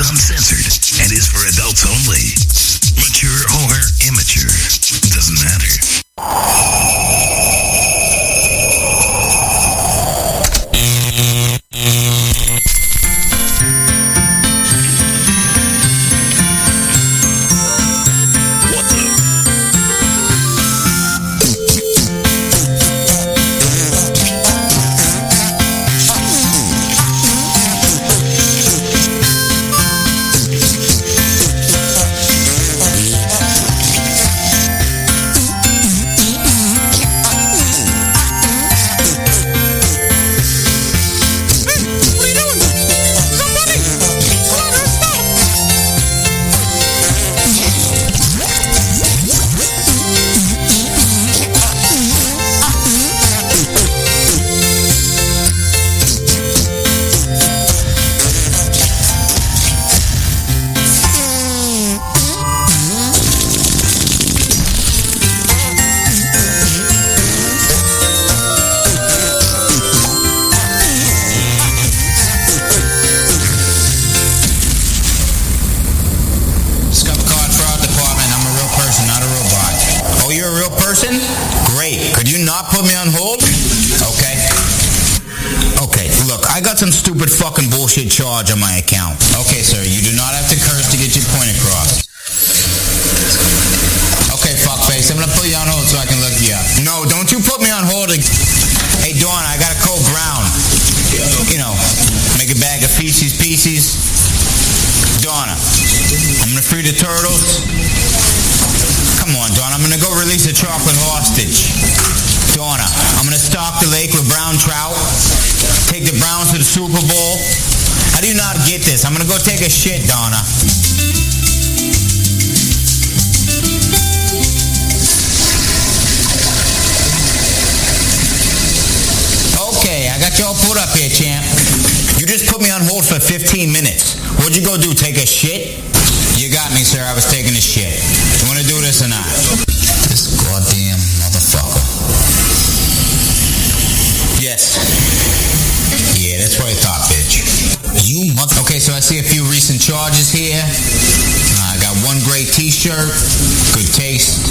is uncensored and is for adults only. Mature or immature, doesn't matter. Charge on my account. Okay, sir, you do not have to curse to get your point across. Okay, fuckface, I'm gonna put you on hold so I can look you up. No, don't you put me on hold. Hey, Dawn, I got a cold brown. You know, make a bag of feces pieces. Donna, I'm gonna free the turtles. Come on, Dawn, I'm gonna go release a chocolate hostage. Donna, I'm gonna stock the lake with brown trout. Take the Browns to the Super Bowl. How do you not get this? I'm gonna go take a shit, Donna. Okay, I got you all put up here, champ. You just put me on hold for 15 minutes. What'd you go do, take a shit? You got me, sir. I was taking a shit. You wanna do this or not? This goddamn motherfucker. Yes. Yeah, that's what I thought, bitch. You mother... Okay, so I see a few recent charges here. I got one gray t-shirt, good taste,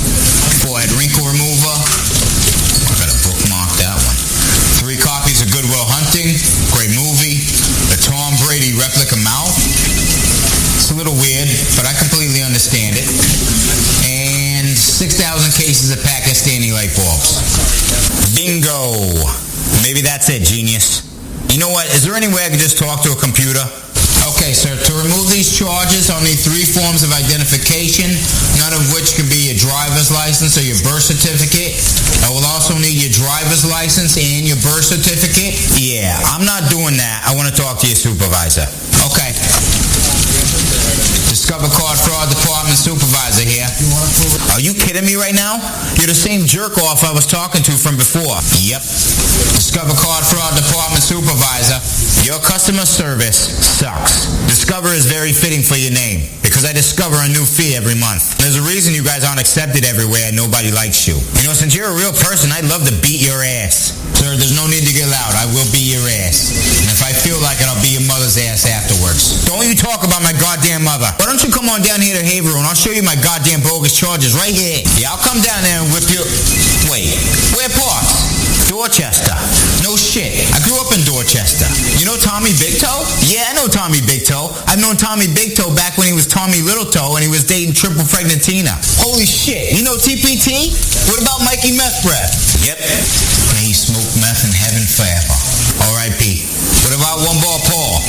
forehead wrinkle remover. I gotta bookmark that one. 3 copies of Good Will Hunting, great movie. The Tom Brady replica mouth. It's a little weird, but I completely understand it. And 6,000 cases of Pakistani light bulbs. Bingo! Maybe that's it, genius. You know what? Is there any way I can just talk to a computer? Okay, sir. To remove these charges, I'll need 3 forms of identification, none of which can be your driver's license or your birth certificate. I will also need your driver's license and your birth certificate. Yeah, I'm not doing that. I want to talk to your supervisor. Okay. Discover Card Fraud Department supervisor here. Are you kidding me right now? You're the same jerk-off I was talking to from before. Yep. Discover Card Fraud Department supervisor. Your customer service sucks. Discover is very fitting for your name because I discover a new fee every month. There's a reason you guys aren't accepted everywhere and nobody likes you. You know, since you're a real person, I'd love to beat your ass. Sir, there's no need to get loud. I will beat your ass. And if I feel like it, I'll beat your mother's ass afterwards. Don't you talk about my goddamn mother. Why don't you come on down here to Haverhill and I'll show you my goddamn bogus charges right here. Yeah, I'll come down there and whip you. Wait, where parts? Dorchester. No shit. I grew up in Dorchester. You know Tommy Big Toe? Yeah, I know Tommy Big Toe. I've known Tommy Big Toe back when he was Tommy Little Toe and he was dating Triple Pregnant Tina. Holy shit. You know TPT? What about Mikey Meth Breath? Yep. May he smoke meth in heaven forever. R.I.P. What about One Ball Paul?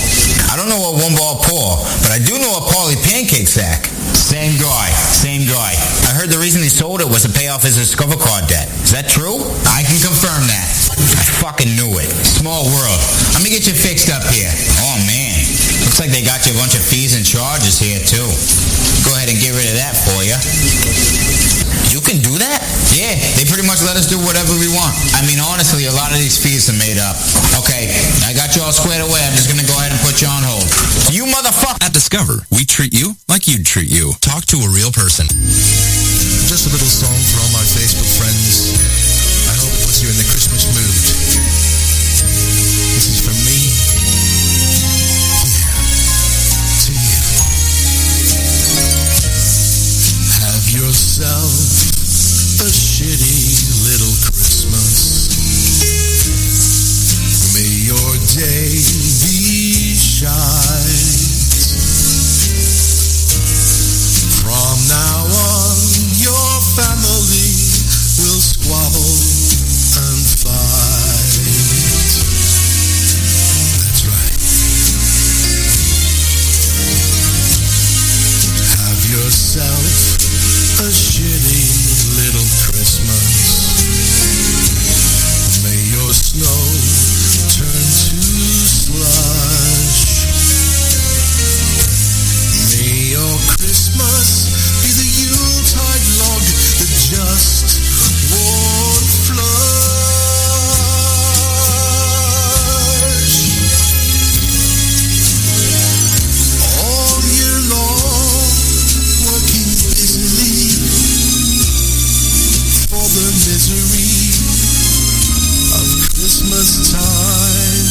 I don't know what One Ball Paul, but I do know a Paulie Pancake Sack. Same guy. I heard the reason he sold it was to pay off his Discover Card debt. Is that true? I can confirm that. I fucking knew it. Small world. Let me get you fixed up here. Oh, man. Looks like they got you a bunch of fees and charges here, too. Go ahead and get rid of that for you. You can do that? Yeah, they pretty much let us do whatever we want. I mean, honestly, a lot of these fees are made up. Okay, I got you all squared away. I'm just going to go ahead and put you on hold. You motherfucker! At Discover, we treat you like you'd treat you. Talk to a real person. Just a little song for all my Facebook friends. I hope it puts you in the Christmas mood. This is from me. Yeah, to you. time.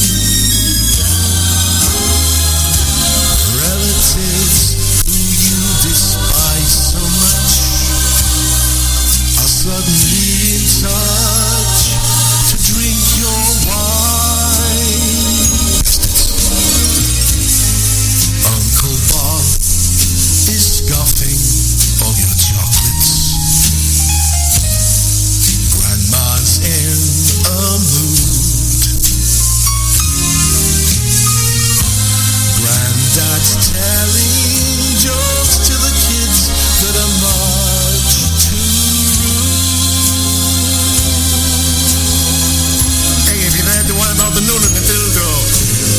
Relatives who you despise so much are suddenly in touch to drink your wine. Uncle Bob is scoffing all your chocolates. Grandma's in a mood. Granddad's telling jokes to the kids that are much too rude. Hey, have you heard the one about the nun and the dildo?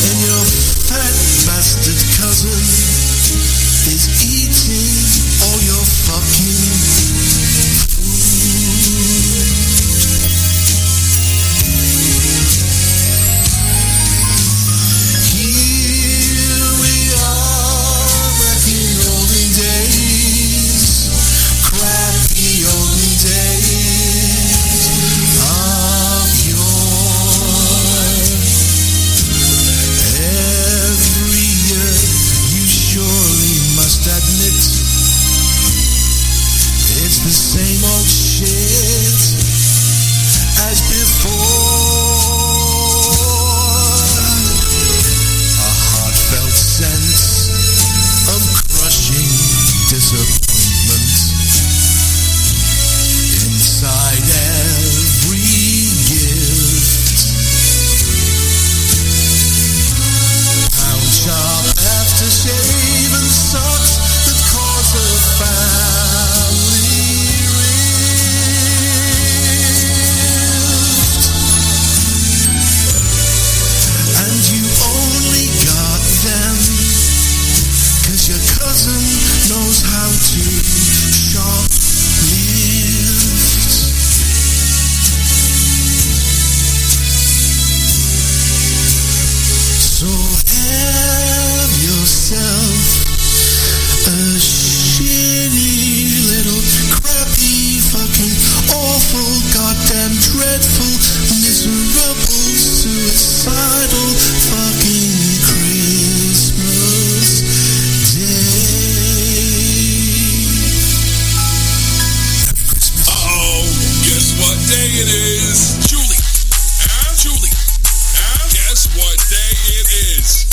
And your fat bastard cousin is eating all your fucking the same old shit as before. A heartfelt sense of crushing disappointment inside every gift. Pound sharp aftershave and socks that cause a family. Your cousin knows how to shoplift. So have yourself a shitty little crappy fucking awful goddamn dreadful miserable suicidal fucking Christmas. Guess what day it is? Julie. Julie. Guess what day it is?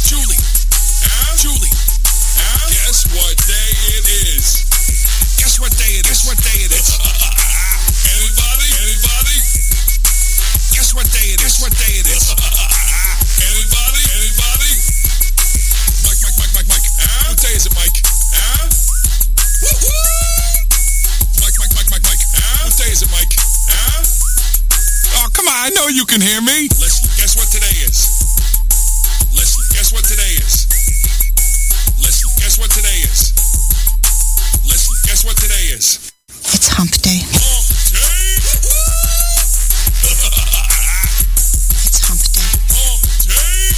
Julie. Julie. Guess what day it is? Guess what day it is? Guess what day it is? Anybody? Anybody? Guess what day it is? Guess what day it is? Anybody? Anybody? Mike. What day is it, Mike? Woo-hoo! Mike. What day is it, Mike? Oh, come on. I know you can hear me. Leslie, guess what today is? Leslie, guess what today is? Leslie, guess what today is? Leslie, guess what today is? It's hump day. Hump day? It's hump day. Hump day?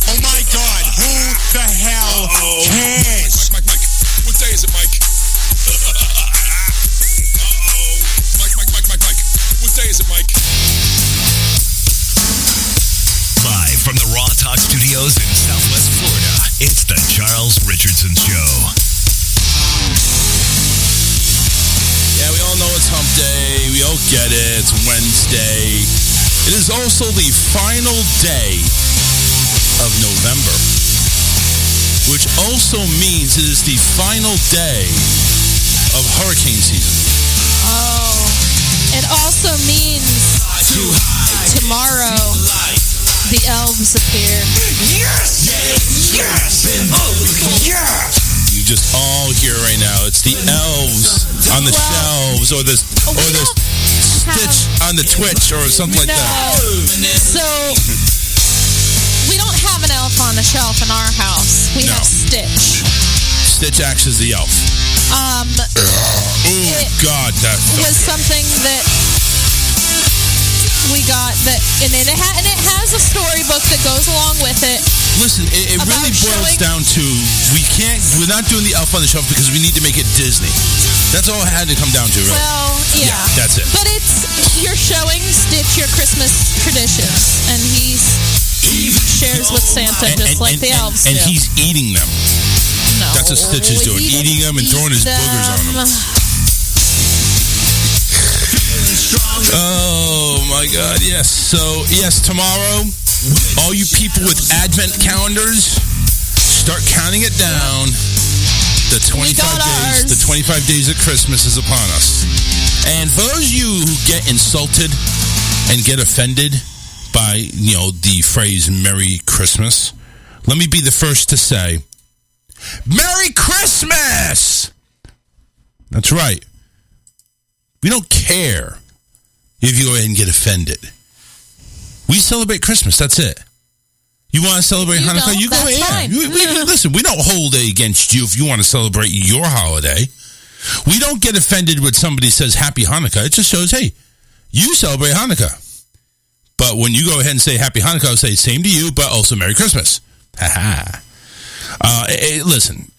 Oh my God, who the hell cares? Mike. What day is it, Mike? Mike. What day is it, Mike? Live from the Raw Talk Studios in Southwest Florida, it's the Charles Richardson Show. Yeah, we all know it's hump day. We all get it. It's Wednesday. It is also the final day of November, which also means it is the final day of hurricane season. Oh, it also means tomorrow the elves appear. Yes! You just all hear right now. It's the elves on the shelves, or the Stitch on the Twitch, or something like that. So we don't have an elf on the shelf in our house. We have Stitch. Stitch acts as the elf. It God, that was something that we got and it has a storybook that goes along with it. Listen, it really boils down to we're not doing the Elf on the Shelf because we need to make it Disney. That's all it had to come down to, right? Well, yeah. That's it. But you're showing Stitch your Christmas traditions, and he shares with Santa just like the elves do. And he's eating them. No, that's what Stitch is doing, eating them and throwing his boogers on them. Oh my God! Yes. So yes, tomorrow, all you people with Advent calendars, start counting it down. The 25 days of Christmas is upon us. And for those of you who get insulted and get offended by, the phrase Merry Christmas, let me be the first to say, Merry Christmas! That's right. We don't care if you go ahead and get offended. We celebrate Christmas. That's it. You want to celebrate Hanukkah? You go ahead. Listen, we don't hold it against you if you want to celebrate your holiday. We don't get offended when somebody says Happy Hanukkah. It just shows, hey, you celebrate Hanukkah. But when you go ahead and say Happy Hanukkah, I'll say same to you, but also Merry Christmas. Ha listen.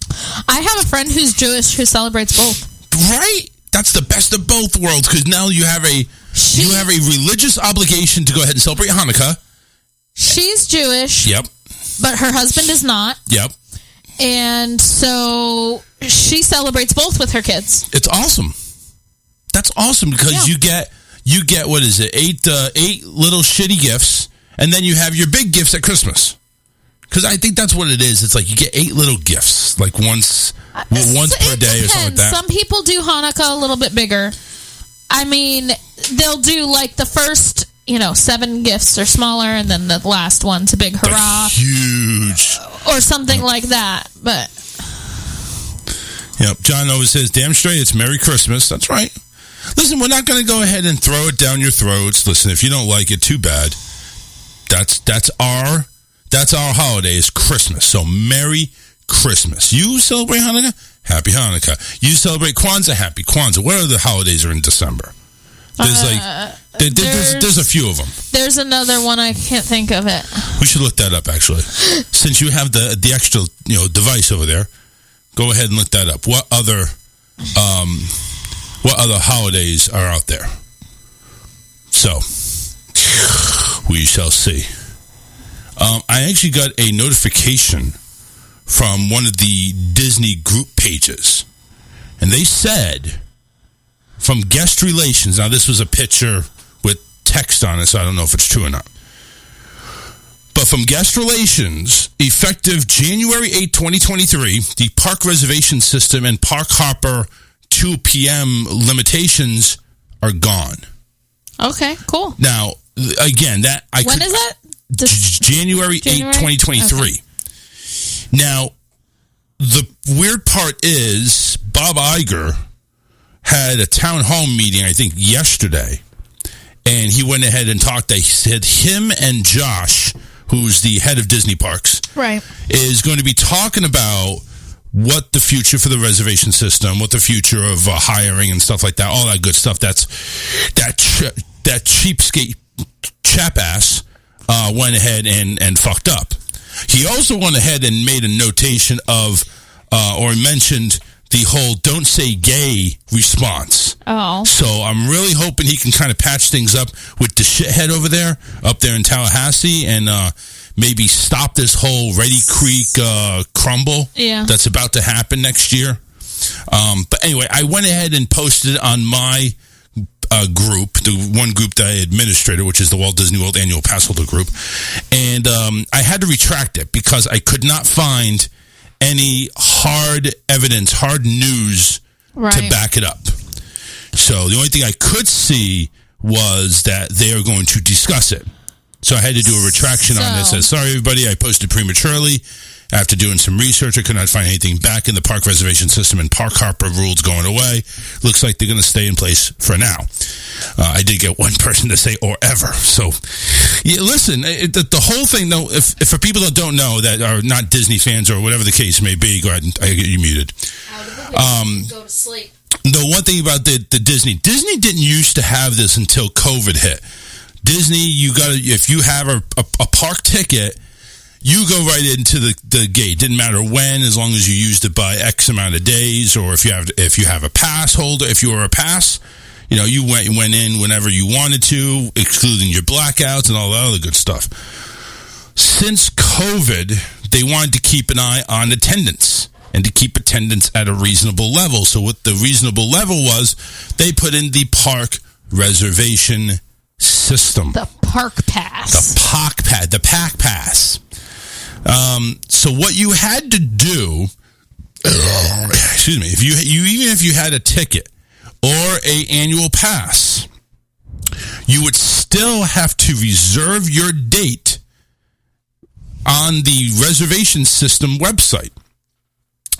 I have a friend who's Jewish who celebrates both. Right? That's the best of both worlds because now you have a religious obligation to go ahead and celebrate Hanukkah. She's Jewish. Yep. But her husband is not. Yep. And so she celebrates both with her kids. It's awesome. That's awesome because you get what is it? 8 little shitty gifts, and then you have your big gifts at Christmas. Because I think that's what it is. It's like you get 8 little gifts, like once per day or something like that. Some people do Hanukkah a little bit bigger. I mean, they'll do like the first 7 gifts are smaller, and then the last one's a big hurrah. Huge. Or something like that. But yep, John always says, damn straight, it's Merry Christmas. That's right. Listen, we're not going to go ahead and throw it down your throats. Listen, if you don't like it, too bad. That's our holiday is Christmas. So Merry Christmas. You celebrate Hanukkah? Happy Hanukkah. You celebrate Kwanzaa? Happy Kwanzaa. What other holidays are in December? There's a few of them. There's another one, I can't think of it. We should look that up, actually. Since you have the extra device over there, go ahead and look that up. What other holidays are out there? So we shall see. I actually got a notification from one of the Disney group pages, and they said, from guest relations, now this was a picture with text on it, so I don't know if it's true or not, but from guest relations, effective January 8, 2023, the park reservation system and park hopper 2 p.m. limitations are gone. Okay, cool. Now, again, when is that? January 8, 2023. Okay. Now, the weird part is Bob Iger had a town hall meeting, I think, yesterday, and he went ahead and talked. He said him and Josh, who's the head of Disney Parks, right, is going to be talking about what the future for the reservation system, what the future of hiring and stuff like that, all that good stuff. That's that cheapskate chap ass went ahead and fucked up. He also went ahead and made a notation of or mentioned the whole "don't say gay" response. Oh. So I'm really hoping he can kind of patch things up with the shithead up there in Tallahassee and maybe stop this whole Reedy Creek crumble that's about to happen next year. But anyway, I went ahead and posted on my group, the one group that I administrated, which is the Walt Disney World Annual Pass Holder Group. And I had to retract it because I could not find any hard evidence, hard news to back it up. So the only thing I could see was that they are going to discuss it. So I had to do a retraction on this. I said, sorry, everybody, I posted prematurely. After doing some research, I could not find anything back in the park reservation system and park hopper rules going away. Looks like they're going to stay in place for now. I did get one person to say or ever. So, yeah, listen, the whole thing, though, if for people that don't know that are not Disney fans or whatever the case may be, go ahead and I get you muted. Go to sleep. The one thing about the Disney didn't used to have this until COVID hit. Disney, if you have a park ticket, you go right into the gate. Didn't matter when, as long as you used it by X amount of days, or if you have a pass holder, if you were a pass, you went in whenever you wanted to, excluding your blackouts and all that other good stuff. Since COVID, they wanted to keep an eye on attendance and to keep attendance at a reasonable level. So what the reasonable level was, they put in the park reservation system. The park pass. The pack pass. So what you had to do, excuse me, even if you had a ticket or a annual pass, you would still have to reserve your date on the reservation system website.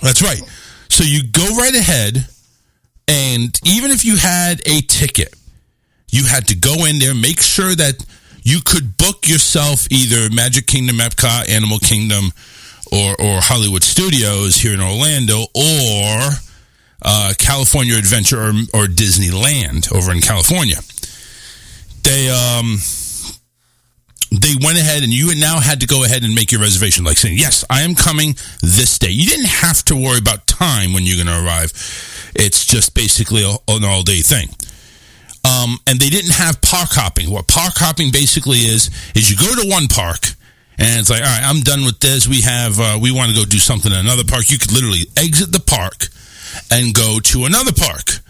That's right. So you go right ahead, and even if you had a ticket, you had to go in there, make sure that you could book yourself either Magic Kingdom, Epcot, Animal Kingdom, or Hollywood Studios here in Orlando, or California Adventure or Disneyland over in California. They went ahead, and you now had to go ahead and make your reservation, like saying, yes, I am coming this day. You didn't have to worry about time when you're going to arrive. It's just basically an all-day thing. And they didn't have park hopping. What park hopping basically is you go to one park, and it's like, all right, I'm done with this. We want to go do something in another park. You could literally exit the park and go to another park.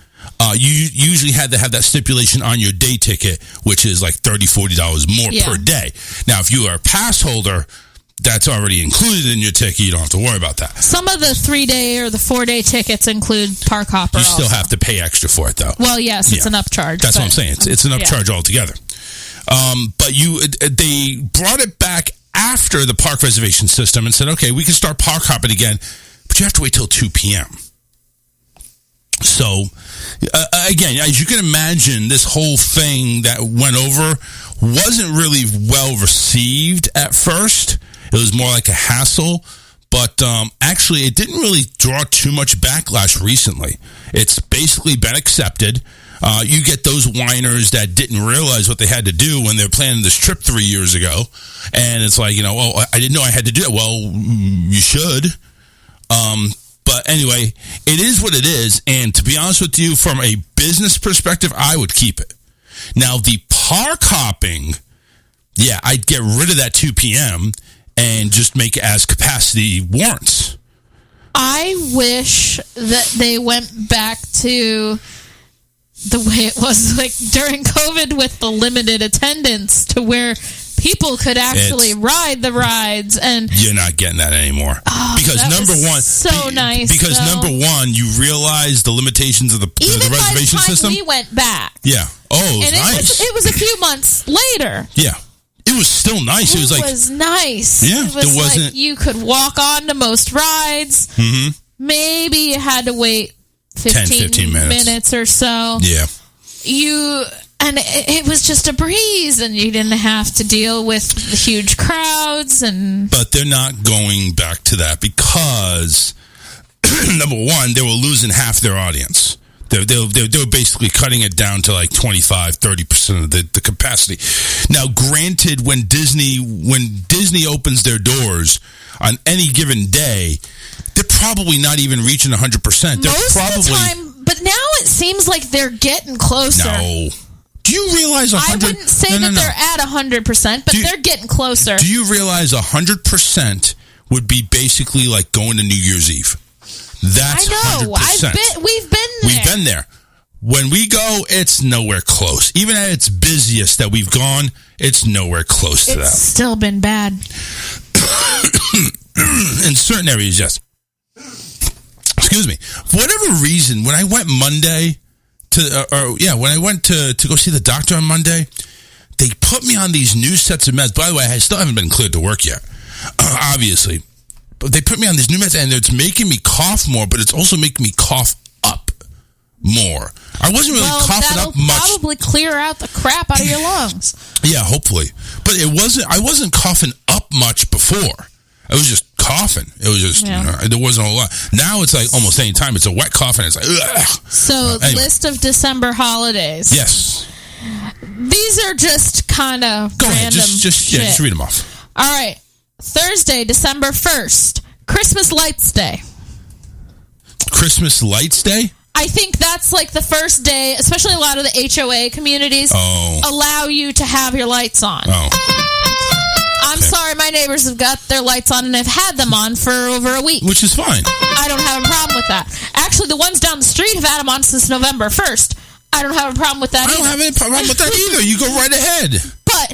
You usually had to have that stipulation on your day ticket, which is like $30, $40 more per day. Now, if you are a pass holder, that's already included in your ticket. You don't have to worry about that. Some of the 3-day or the 4-day tickets include park hopper. You still have to pay extra for it, though. Well, yes, it's an upcharge. That's what I'm saying. It's an upcharge altogether. But they brought it back after the park reservation system and said, okay, we can start park hopping again, but you have to wait till 2 p.m. So, again, as you can imagine, this whole thing that went over wasn't really well received at first. It was more like a hassle, but actually it didn't really draw too much backlash recently. It's basically been accepted. You get those whiners that didn't realize what they had to do when they were planning this trip 3 years ago, and it's like, I didn't know I had to do it. Well, you should. But anyway, it is what it is, and to be honest with you, from a business perspective, I would keep it. Now, the park hopping, I'd get rid of that 2 p.m., and just make it as capacity warrants. I wish that they went back to the way it was like during COVID with the limited attendance, to where people could actually ride the rides. And you're not getting that anymore. Because number one, Because number one, you realize the limitations of the reservation system. We went back. Yeah. Oh, it was nice. It was a few months later. Yeah. It was still nice. It was nice. Yeah, it wasn't like you could walk on to most rides. Mm-hmm. Maybe you had to wait 15 minutes or so. Yeah. And it was just a breeze, and you didn't have to deal with the huge crowds. But they're not going back to that because, number one, they were losing half their audience. They were basically cutting it down to like 25-30% of the capacity. Now, granted, when Disney opens their doors on any given day, they're probably not even reaching 100%. They're most of the time, but now it seems like they're getting closer. No. Do you realize 100%? I wouldn't say that they're at 100%, but they're getting closer. Do you realize 100% would be basically like going to New Year's Eve? That's 100%. We've been there. We've been there. When we go, it's nowhere close. Even at its busiest that we've gone, it's nowhere close to that. It's still been bad. In certain areas, yes. Excuse me. For whatever reason, when I went Monday when I went to go see the doctor on Monday, they put me on these new sets of meds. By the way, I still haven't been cleared to work yet, obviously. But they put me on these new meds, and it's making me cough more, but it's also making me cough up more. I wasn't really coughing up much. That'll probably clear out the crap out of your lungs. Yeah, hopefully. But I wasn't coughing up much before. I was just coughing. It was just, there wasn't a whole lot. Now it's like almost any time it's a wet cough, and it's like, ugh. So, anyway. List of December holidays. Yes. these are just kind of Go random ahead. Just read them off. All right. Thursday, December 1st, Christmas Lights Day. Christmas Lights Day? I think that's like the first day, especially a lot of the HOA communities allow you to have your lights on. Oh. I'm sorry, my neighbors have got their lights on and have had them on for over a week. Which is fine. I don't have a problem with that. Actually, the ones down the street have had them on since November 1st. I don't have a problem with that either. I don't have any problem with that either. You go right ahead. But,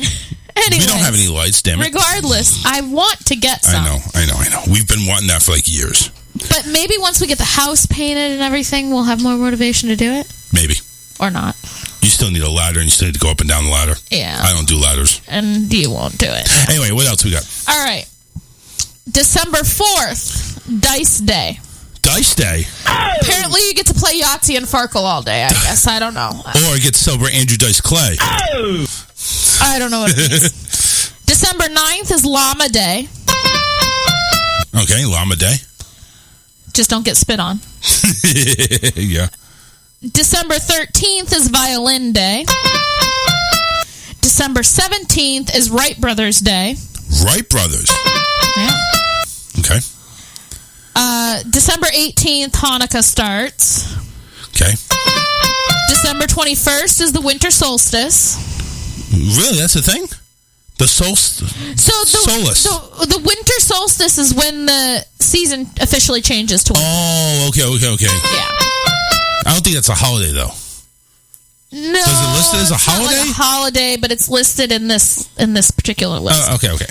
anyway. We don't have any lights, damn it. Regardless, I want to get some. I know. We've been wanting that for like years. But maybe once we get the house painted and everything, we'll have more motivation to do it. Maybe. Or not. You still need a ladder, and you still need to go up and down the ladder. Yeah. I don't do ladders. And you won't do it. Anyway, what else we got? All right. December 4th, Dice Day. Dice Day? Apparently you get to play Yahtzee and Farkle all day, I guess. I don't know. Or you get to celebrate Andrew Dice Clay. I don't know what it means. December 9th is Llama Day. Okay, Llama Day. Just don't get spit on. Yeah. December 13th is Violin Day. December 17th is Wright Brothers Day. Wright Brothers? Yeah. Okay. December 18th, Hanukkah starts. Okay. December 21st is the winter solstice. Really? That's a thing? The solstice? Solace. So the winter solstice is when the season officially changes to winter. Oh, okay. Yeah. I don't think that's a holiday, though. No. Does it list it as a holiday? Not like a holiday, but it's listed in this particular list. Okay.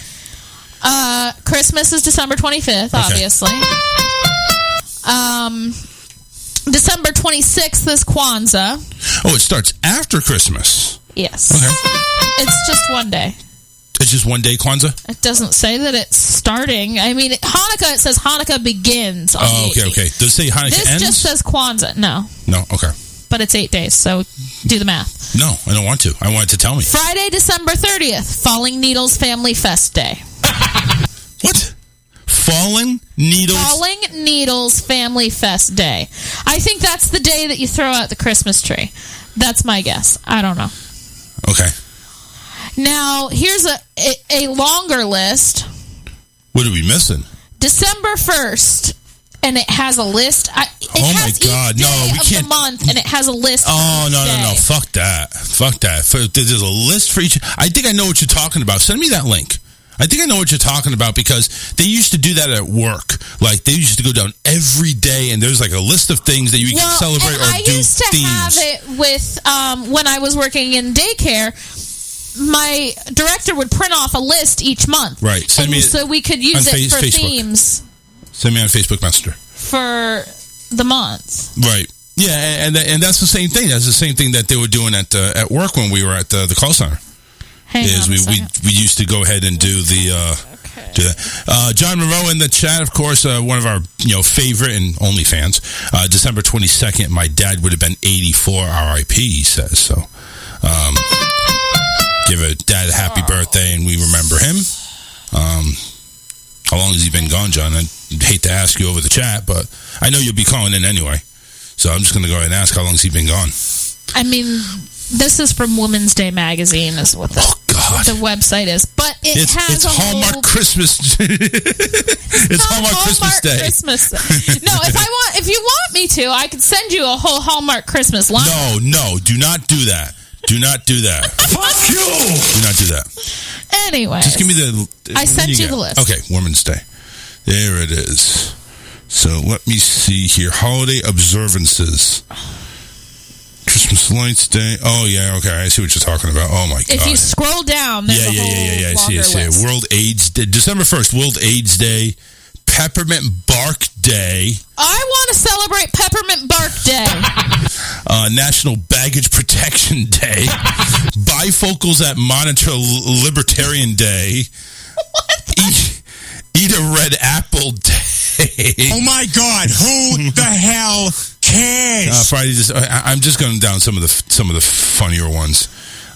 Christmas is December 25th, obviously. December 26th is Kwanzaa. Oh, it starts after Christmas. Yes. Okay. It's just one day. It's just one day Kwanzaa? It doesn't say that it's starting. I mean, Hanukkah, it says Hanukkah begins on the 18th. Okay. Does it say Hanukkah ends? This just says Kwanzaa. No. Okay. But it's 8 days, so do the math. No, I don't want to. I want it to tell me. Friday, December 30th, Falling Needles Family Fest Day. What? Falling Needles? Falling Needles Family Fest Day. I think that's the day that you throw out the Christmas tree. That's my guess. I don't know. Okay. Now, here's a longer list. What are we missing? December 1st, and it has a list. It has my God. Each day No, we of can't. the month, and it has a list. Oh, no. day. Fuck that. There's a list for each. I think I know what you're talking about. Send me that link. I think I know what you're talking about because they used to do that at work. Like, they used to go down every day, and there's like a list of things that you can celebrate or I do used to themes. have it with, when I was working in daycare, my director would print off a list each month. Right. Send me so we could use it for Facebook. themes. Send me on Facebook Messenger. For the month. Right. Yeah, and that's the same thing. That's the same thing that they were doing at work when we were at the call center. Hang on a second. We used to go ahead and do the do that. John Monroe in the chat, of course, one of our favorite and only fans. December 22nd, my dad would have been 84. R.I.P. He says so. Give a dad a happy birthday, and we remember him. How long has he been gone, John? I'd hate to ask you over the chat, but I know you'll be calling in anyway. So I'm just going to go ahead and ask how long has he been gone. I mean, this is from Women's Day magazine, is what the website is. But it's Hallmark Christmas. It's Hallmark Christmas Day. Christmas. No, if you want me to, I could send you a whole Hallmark Christmas line. No, do not do that. Do not do that. Fuck you! Do not do that. Anyway. Just give me the... I sent you the list. Okay, Women's Day. There it is. So let me see here. Holiday observances. Christmas Lights Day. Oh, yeah, okay. I see what you're talking about. Oh, my God. If you scroll down, there's a whole I see it. World AIDS Day. December 1st, World AIDS Day. Peppermint Bark Day. I want to celebrate Peppermint Bark Day. National Baggage Protection Day. Bifocals at Monitor Libertarian Day. What? Eat a red apple day. Oh my God! Who the hell cares? Friday. I'm just going down some of the funnier ones.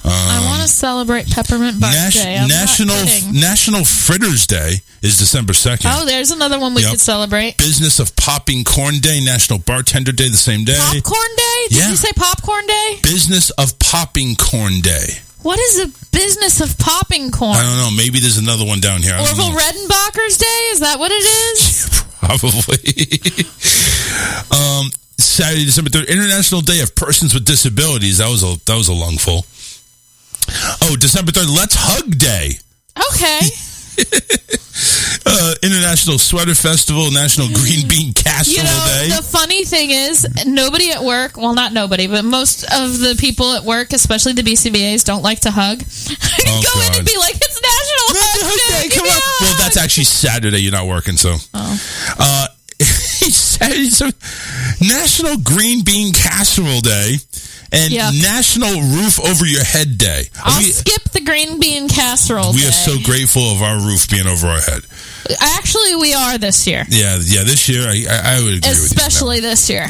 I want to celebrate Peppermint Bark Day. I'm not kidding. National Fritters Day is December 2nd. Oh, there's another one we could celebrate. Business of Popping Corn Day, National Bartender Day the same day. Popcorn Day? Did you say Popcorn Day? Business of Popping Corn Day. What is the business of popping corn? I don't know. Maybe there's another one down here. Orville Redenbacher's Day? Is that what it is? Probably. Saturday, December 3rd, International Day of Persons with Disabilities. That was a lungful. Oh, December 3rd, Let's Hug Day. Okay. International Sweater Festival, National Green Bean Casserole Day. The funny thing is, nobody at work, well, not nobody, but most of the people at work, especially the BCBAs, don't like to hug. Go in and be like, it's National Hug Day. Come on. Well, that's actually Saturday. You're not working, so. Saturday, National Green Bean Casserole Day. And National Roof Over Your Head Day. I'll skip the green bean casserole We day. are so grateful of our roof being over our head. Actually, we are this year. Yeah, this year, I would agree Especially with you. this year.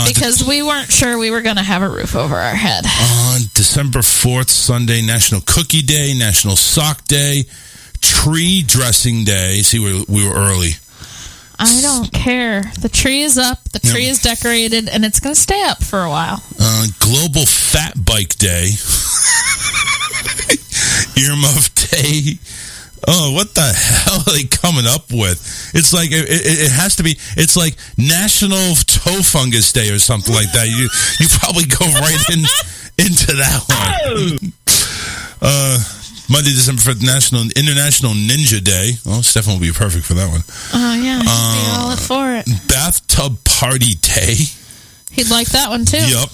Because we weren't sure we were going to have a roof over our head. On December 4th, Sunday, National Cookie Day, National Sock Day, Tree Dressing Day. See, we were early. I don't care. The tree is up, the tree is decorated, and it's going to stay up for a while. Global Fat Bike Day. Earmuff Day. Oh, what the hell are they coming up with? It's like, it has to be, it's like National Toe Fungus Day or something like that. You probably go right into that one. Monday, December 5th, International Ninja Day. Oh, Stefan will be perfect for that one. Oh, yeah. He'd be all up for it. Bathtub Party Day. He'd like that one, too. Yep.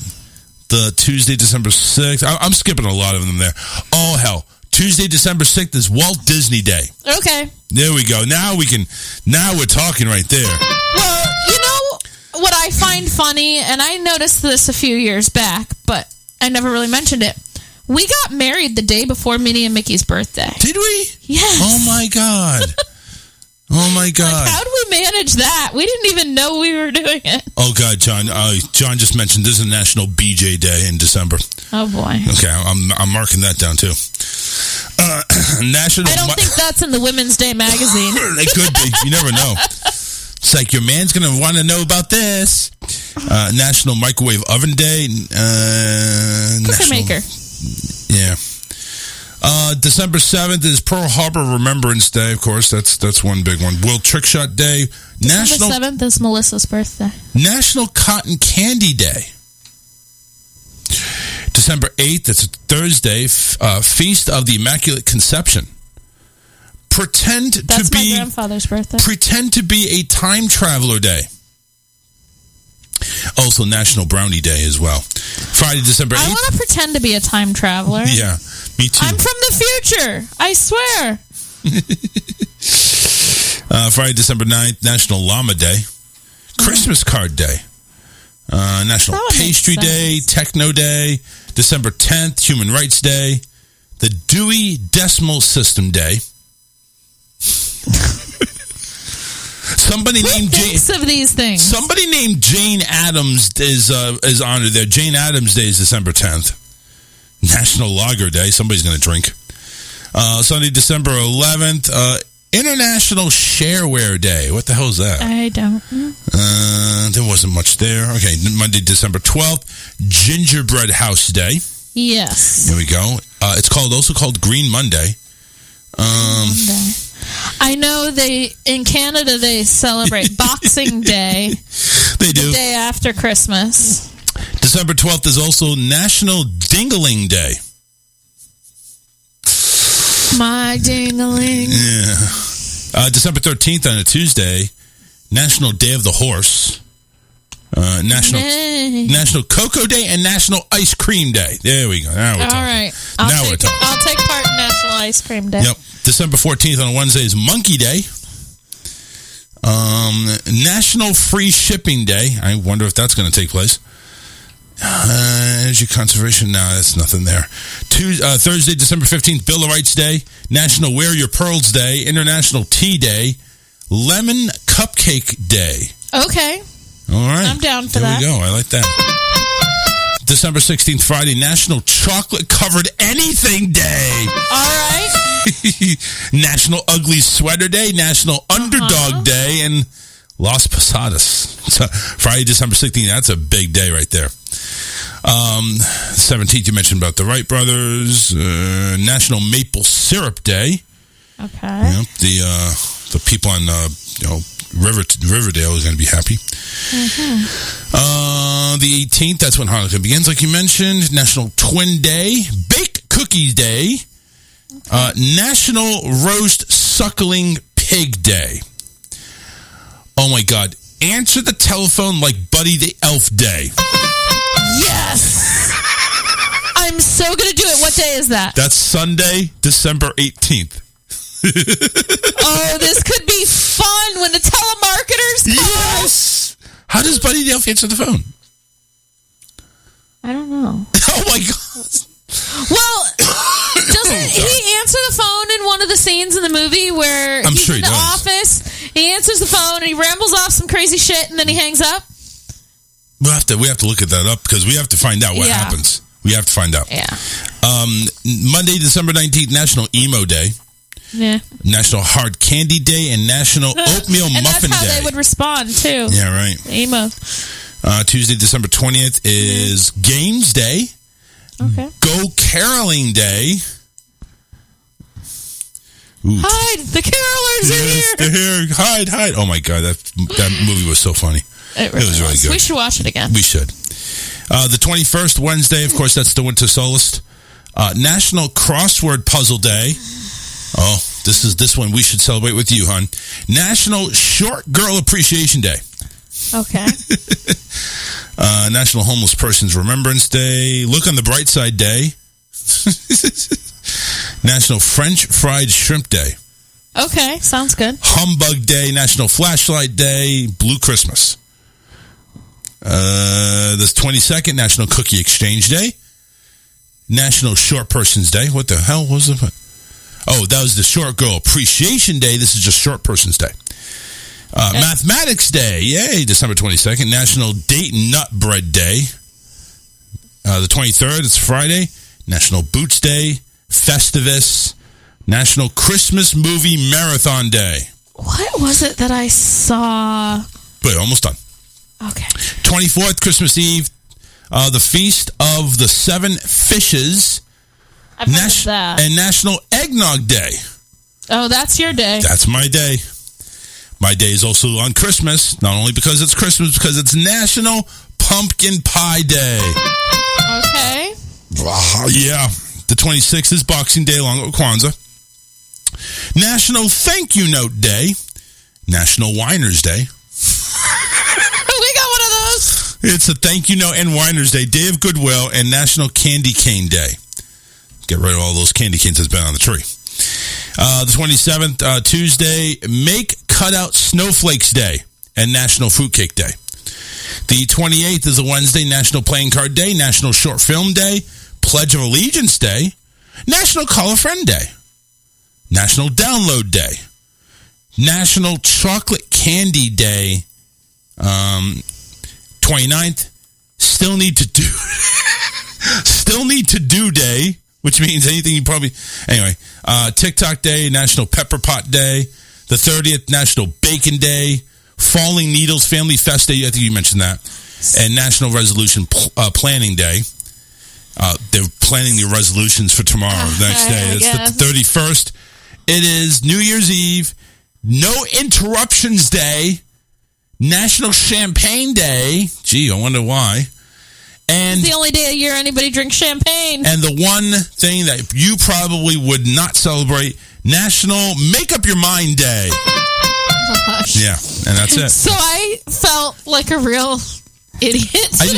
The Tuesday, December 6th. I'm skipping a lot of them there. Oh, hell. Tuesday, December 6th is Walt Disney Day. Okay. There we go. Now we're talking right there. Well, you know what I find funny, and I noticed this a few years back, but I never really mentioned it. We got married the day before Minnie and Mickey's birthday. Did we? Yes. Oh, my God. Oh, my God. Like, how do we manage that? We didn't even know we were doing it. Oh, God, John. John just mentioned this is National BJ Day in December. Oh, boy. Okay, I'm marking that down, too. National. I don't think that's in the Women's Day magazine. It could be. You never know. It's like your man's going to want to know about this. National Microwave Oven Day. Cookie Maker. Yeah. December 7th is Pearl Harbor Remembrance Day, of course. That's one big one. World Trick Shot Day. December 7th is Melissa's birthday. National Cotton Candy Day. December 8th, it's a Thursday, Feast of the Immaculate Conception. That's my grandfather's birthday. Pretend to be a time traveler day. Also National Brownie Day as well. Friday, December 8th. I want to pretend to be a time traveler. Yeah, me too. I'm from the future. I swear. Friday, December 9th, National Llama Day. Christmas Card Day. National Pastry Day, Techno Day. December 10th, Human Rights Day. The Dewey Decimal System Day. Somebody named Jane. Of these things. Somebody named Jane Addams is honored there. Jane Addams Day is December 10th. National Lager Day. Somebody's going to drink. Sunday, December 11th. International Shareware Day. What the hell is that? I don't know. There wasn't much there. Okay, Monday, December 12th. Gingerbread House Day. Yes. There we go. It's also called Green Monday. Monday. I know in Canada they celebrate Boxing Day. They do. The day after Christmas. December 12th is also National Dingling Day. My dingling. Yeah. December 13th on a Tuesday, National Day of the Horse. National Cocoa Day and National Ice Cream Day. There we go. Now we're talking. All right. We're talking. I'll take part in National Ice Cream Day. Yep. December 14th on a Wednesday is Monkey Day. National Free Shipping Day. I wonder if that's going to take place. Energy conservation. No, that's nothing there. Thursday, December 15th, Bill of Rights Day. National Wear Your Pearls Day. International Tea Day. Lemon Cupcake Day. Okay. All right. I'm down for there that. There we go. I like that. December 16th, Friday, National Chocolate Covered Anything Day. All right. National Ugly Sweater Day, National Underdog Day, and Las Posadas. So Friday, December 16th, that's a big day right there. 17th, you mentioned about the Wright brothers. National Maple Syrup Day. Okay. Yep, the people on Riverdale is going to be happy. The 18th, that's when Hanukkah begins, like you mentioned. National Twin Day, Bake Cookies Day, National Roast Suckling Pig Day. Oh my God! Answer the telephone like Buddy the Elf Day. Yes. I'm so gonna do it. What day is that? That's Sunday, December 18th. Oh, this could be fun when the telemarketers call. Yes. How does Buddy the Elf answer the phone? I don't know. Oh my God. Well, doesn't he answer the phone in one of the scenes in the movie where I'm he's sure in he the does. office, he answers the phone and he rambles off some crazy shit and then he hangs up? We have to look at that up because we have to find out what happens. We have to find out. Yeah. Monday, December 19th, National Emo Day. Yeah. National Hard Candy Day and National Oatmeal and Muffin that's how Day. they would respond too. Yeah, right. Emo. Tuesday, December 20th is Games Day. Okay. Go Caroling Day. Ooh. Hide! The carolers are here! They're here. Hide. Oh my God, that movie was so funny. It was really good. We should watch it again. We should. The 21st, Wednesday, of course, that's the winter solstice. National Crossword Puzzle Day. Oh, this one we should celebrate with you, hon. National Short Girl Appreciation Day. Okay. National Homeless Persons Remembrance Day. Look on the Bright Side Day. National French Fried Shrimp Day. Okay, sounds good. Humbug Day. National Flashlight Day. Blue Christmas. The 22nd, National Cookie Exchange Day. National Short Persons Day. What the hell was it? Oh, that was the Short Girl Appreciation Day. This is just Short Persons Day. Mathematics Day. Yay, December 22nd. National Date Nut Bread Day. The 23rd, it's Friday. National Boots Day. Festivus. National Christmas Movie Marathon Day. What was it that I saw? Wait, almost done. Okay. 24th, Christmas Eve. The Feast of the Seven Fishes. I've heard of that. And National Eggnog Day. Oh, that's your day. That's my day. My day is also on Christmas, not only because it's Christmas, because it's National Pumpkin Pie Day. Okay. Yeah. The 26th is Boxing Day along with Kwanzaa. National Thank You Note Day. National Winers Day. We got one of those. It's a Thank You Note and Winers Day, Day of Goodwill, and National Candy Cane Day. Get rid of all those candy canes that's been on the tree. The 27th, Tuesday, Make Cutout Snowflakes Day and National Fruitcake Day. The 28th is a Wednesday, National Playing Card Day, National Short Film Day, Pledge of Allegiance Day, National Call a Friend Day, National Download Day, National Chocolate Candy Day, 29th, Still Need to Do Day, which means anything you probably... Anyway, TikTok Day, National Pepper Pot Day, the 30th, National Bacon Day, Falling Needles Family Fest Day, I think you mentioned that, and National Resolution Planning Day. They're planning the resolutions for tomorrow, next day. It's the 31st. It is New Year's Eve, No Interruptions Day, National Champagne Day. Gee, I wonder why. And it's the only day of year anybody drinks champagne. And the one thing that you probably would not celebrate, National Make Up Your Mind Day. Gosh. Yeah, and that's it. So I felt like a real idiot today.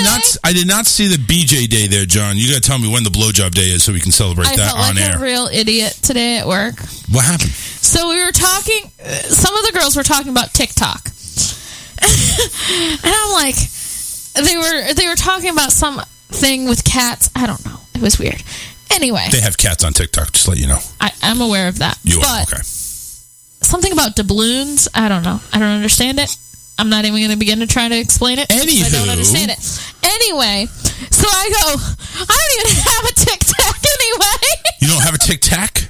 I did not see the BJ Day there, John. You got to tell me when the blowjob day is so we can celebrate that felt on like air. A real idiot today at work. What happened? So we were talking. Some of the girls were talking about TikTok, and I'm like, they were talking about something with cats. I don't know. It was weird. Anyway, they have cats on TikTok. Just to let you know. I'm aware of that. You are okay. Something about doubloons. I don't know. I don't understand it. I'm not even going to begin to try to explain it. Anywho. I don't understand it. Anyway, so I go, I don't even have a Tic Tac anyway. You don't have a Tic Tac?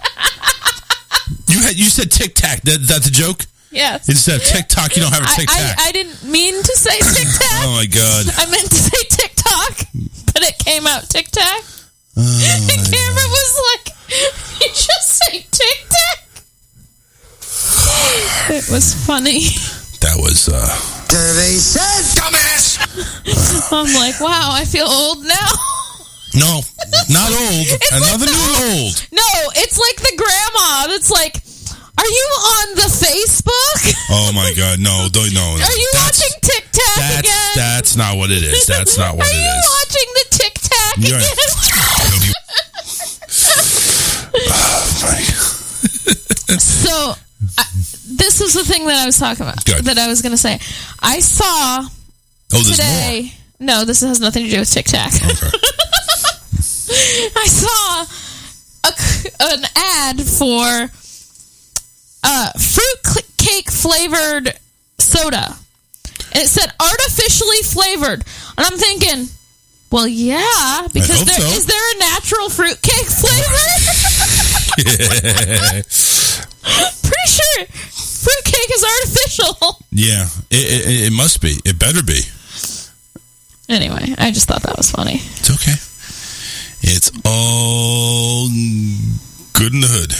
You said Tic Tac. That's a joke? Yes. Instead of TikTok, you don't have a Tic Tac. I didn't mean to say Tic Tac. Oh, my God. I meant to say TikTok, but it came out Tic Tac. Oh, And Cameron was like, you just say Tic Tac? It was funny. That was, Survey says, dumbass! I'm like, wow, I feel old now. No, not old. Another new old. No, it's like the grandma that's like, are you on the Facebook? Oh, my God. No, don't know. Are you watching TikTok again? That's not what it is. That's not what it Are you is. watching the TikTok You're- again? So, this is the thing that I was talking about. Good. That I was going to say. I saw today. No, this has nothing to do with TikTok. Okay. I saw an ad for fruit cake flavored soda. And it said artificially flavored. And I'm thinking, well, yeah, because hope so. is there a natural fruit cake flavor? Pretty sure fruit cake is artificial. Yeah, it must be. It better be. Anyway, I just thought that was funny. It's okay. It's all good in the hood.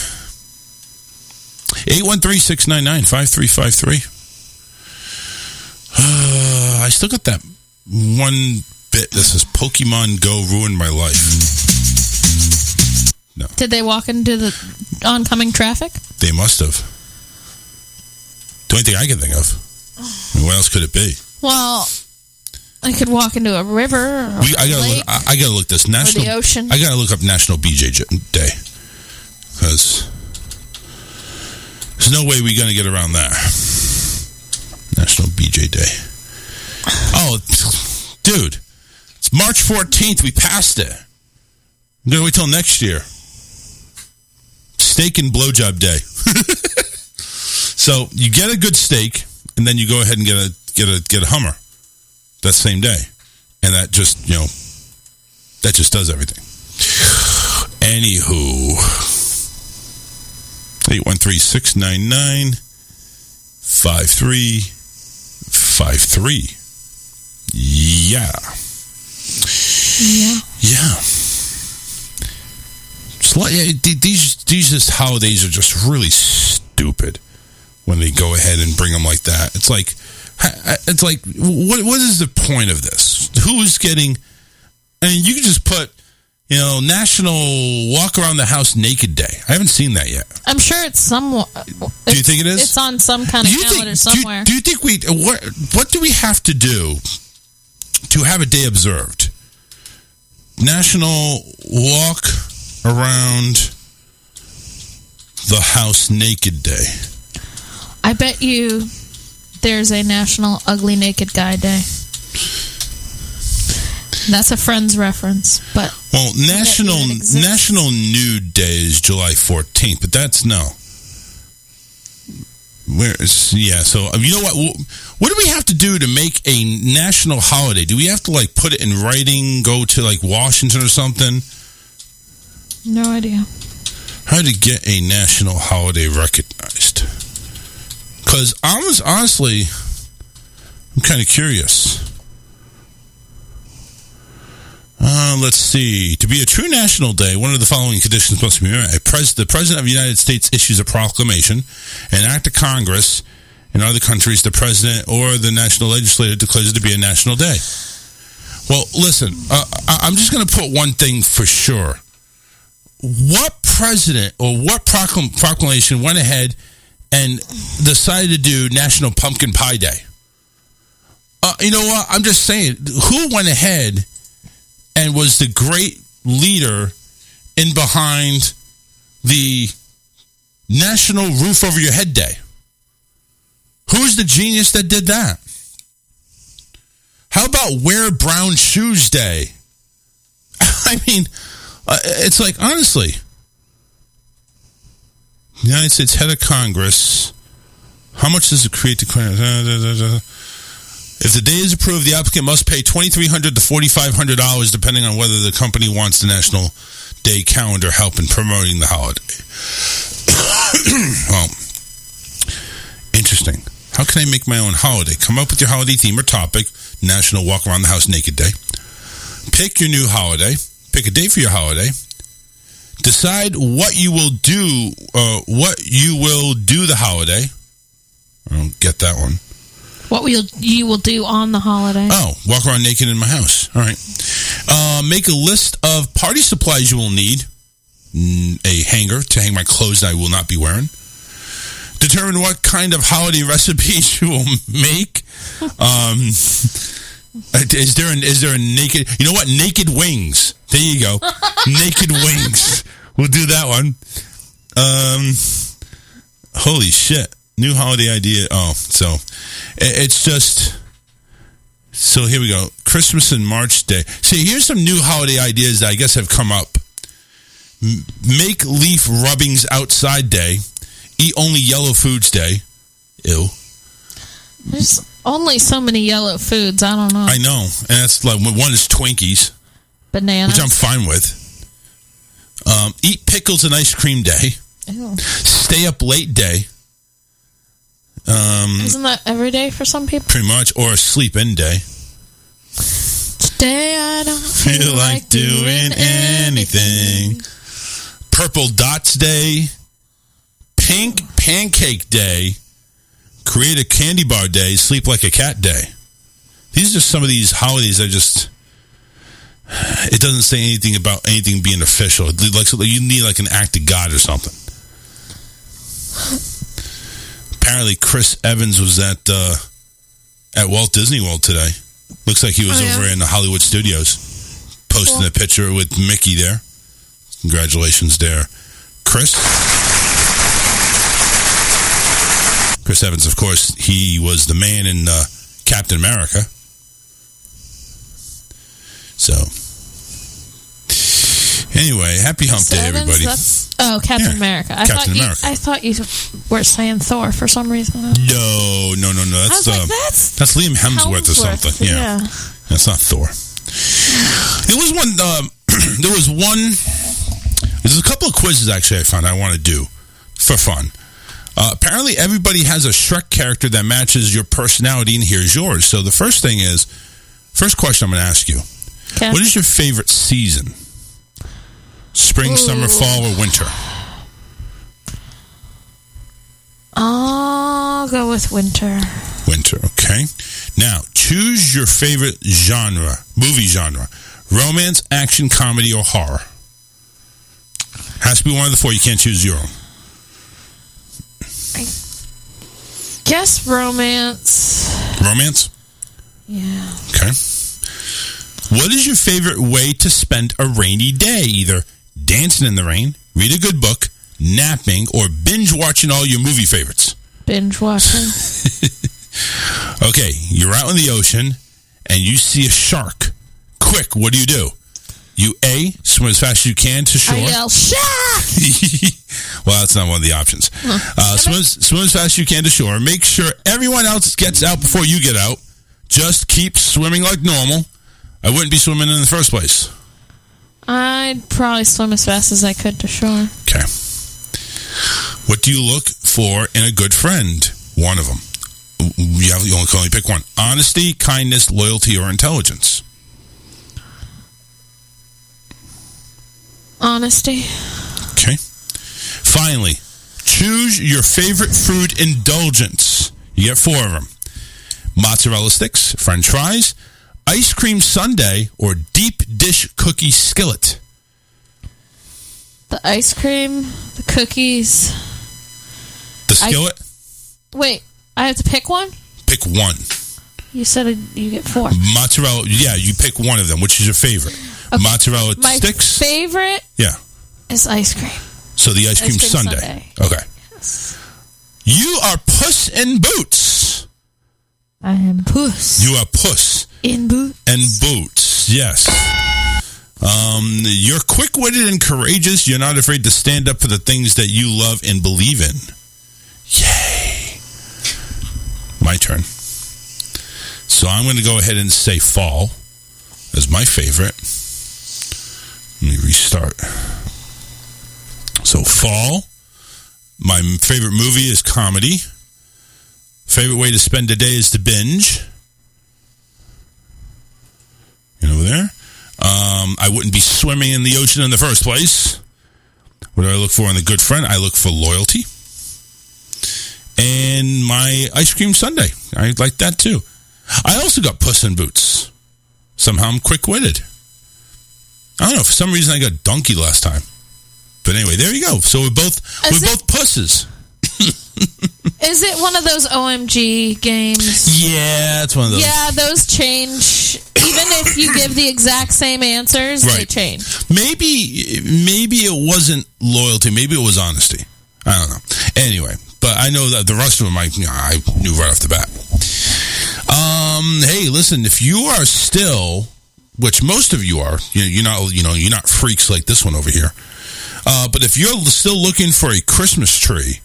813-699-5353. I still got that one bit that says Pokemon Go ruined my life. No. Did they walk into the oncoming traffic? They must have. The only thing I can think of. I mean, what else could it be? Well, I could walk into a river or I gotta look this national. the ocean. I gotta look up National BJ Day because there's no way we're gonna get around that. National BJ Day. Oh, dude, it's March 14th. We passed it. I'm gonna wait till next year. Steak and blowjob day. So you get a good steak, and then you go ahead and get a Hummer that same day, and that just does everything. Anywho, 813-699-5353. Yeah. These holidays are just really stupid when they go ahead and bring them like that. It's like what is the point of this? Who's getting? I mean, you can just put National Walk Around the House Naked Day. I haven't seen that yet. I'm sure it's somewhere. Do you think it is? It's on some kind of calendar somewhere. Do you think what do we have to do to have a day observed? National Walk Around the House Naked Day. I bet you there's a National Ugly Naked Guy Day. That's a Friends reference, but National Nude Day is July 14th, but that's no. So you know what do we have to do to make a national holiday? Do we have to put it in writing, go to Washington or something? No idea. How to get a national holiday recognized? Because honestly, I'm kind of curious. Let's see. To be a true national day, one of the following conditions must be met. The President of the United States issues a proclamation, an act of Congress. In other countries, the President or the national legislature declares it to be a national day. Well, listen, I'm just going to put one thing for sure. What president or what proclamation went ahead and decided to do National Pumpkin Pie Day? You know what? I'm just saying, who went ahead and was the great leader in behind the National Roof Over Your Head Day? Who's the genius that did that? How about Wear Brown Shoes Day? I mean, it's honestly, United States head of Congress, how much does it create to If the day is approved, the applicant must pay $2,300 to $4,500 depending on whether the company wants the National Day calendar help in promoting the holiday. Well, interesting. How can I make my own holiday? Come up with your holiday theme or topic. National Walk Around the House Naked Day. Pick your new holiday. Pick a date for your holiday. Decide what you will do. The holiday. I don't get that one. What you will do on the holiday? Oh, walk around naked in my house. All right. Make a list of party supplies you will need. A hanger to hang my clothes that I will not be wearing. Determine what kind of holiday recipes you will make. Is there a naked? You know what? Naked wings. There you go. Naked wings. We'll do that one. Holy shit. New holiday idea. Oh, so it's just. So here we go. Christmas and March Day. See, here's some new holiday ideas that I guess have come up. Make leaf rubbings outside day. Eat only yellow foods day. Ew. There's only so many yellow foods. I don't know. I know. And that's like one is Twinkies. Bananas. Which I'm fine with. Eat pickles and ice cream day. Ew. Stay up late day. Isn't that every day for some people? Pretty much. Or a sleep in day. Today I don't feel like doing anything. Purple dots day. Pink pancake day. Create a candy bar day. Sleep like a cat day. These are just some of these holidays that just... It doesn't say anything about anything being official. Like you need like an act of God or something. Apparently, Chris Evans was at Walt Disney World today. Looks like he was over in the Hollywood Studios, posting a picture with Mickey there. Congratulations there, Chris. Chris Evans, of course, he was the man in Captain America. So, anyway, happy hump day, everybody. Captain America. I thought you were saying Thor for some reason. No. That's Liam Hemsworth or something. Yeah. That's not Thor. There's a couple of quizzes actually I found I want to do for fun. Apparently, everybody has a Shrek character that matches your personality, and here's yours. So the first question I'm going to ask you. Okay. What is your favorite season? Spring, summer, fall, or winter? I'll go with winter. Winter, okay. Now, choose your favorite movie genre. Romance, action, comedy, or horror. Has to be one of the four. You can't choose your own. I guess romance. Romance? Yeah. Okay. What is your favorite way to spend a rainy day? Either dancing in the rain, read a good book, napping, or binge watching all your movie favorites? Binge watching. Okay, you're out in the ocean and you see a shark. Quick, what do? You A, swim as fast as you can to shore. I yell, shark! Well, that's not one of the options. Swim as fast as you can to shore. Make sure everyone else gets out before you get out. Just keep swimming like normal. I wouldn't be swimming in the first place. I'd probably swim as fast as I could to shore. Okay. What do you look for in a good friend? One of them. You can only pick one. Honesty, kindness, loyalty, or intelligence. Honesty. Okay. Finally, choose your favorite food indulgence. You get 4 of them. Mozzarella sticks, French fries, ice cream sundae, or deep dish cookie skillet. The ice cream, the cookies. The skillet? Wait, I have to pick one? Pick one. You said you get 4. Mozzarella, yeah, you pick one of them. Which is your favorite? Okay. Mozzarella sticks? My favorite is ice cream. So the ice cream sundae. Okay. Yes. You are Puss in Boots. I am Puss. You are Puss. In Boots. And Boots, yes. You're quick-witted and courageous. You're not afraid to stand up for the things that you love and believe in. Yay. My turn. So So I'm going to go ahead and say fall as my favorite. Let me restart. So fall. My favorite movie is comedy. Favorite way to spend a day is to binge. You know there? I wouldn't be swimming in the ocean in the first place. What do I look for in a good friend? I look for loyalty. And my ice cream sundae. I like that too. I also got Puss in Boots. Somehow I'm quick-witted. I don't know. For some reason I got donkey last time. But anyway, there you go. So we're both pusses. Is it one of those OMG games? Yeah, it's one of those. Yeah, those change. Even if you give the exact same answers, they change. Maybe it wasn't loyalty. Maybe it was honesty. I don't know. Anyway, but I know that the rest of them I knew right off the bat. Hey, listen, if you are still, which most of you are, you're not freaks like this one over here. But if you're still looking for a Christmas tree,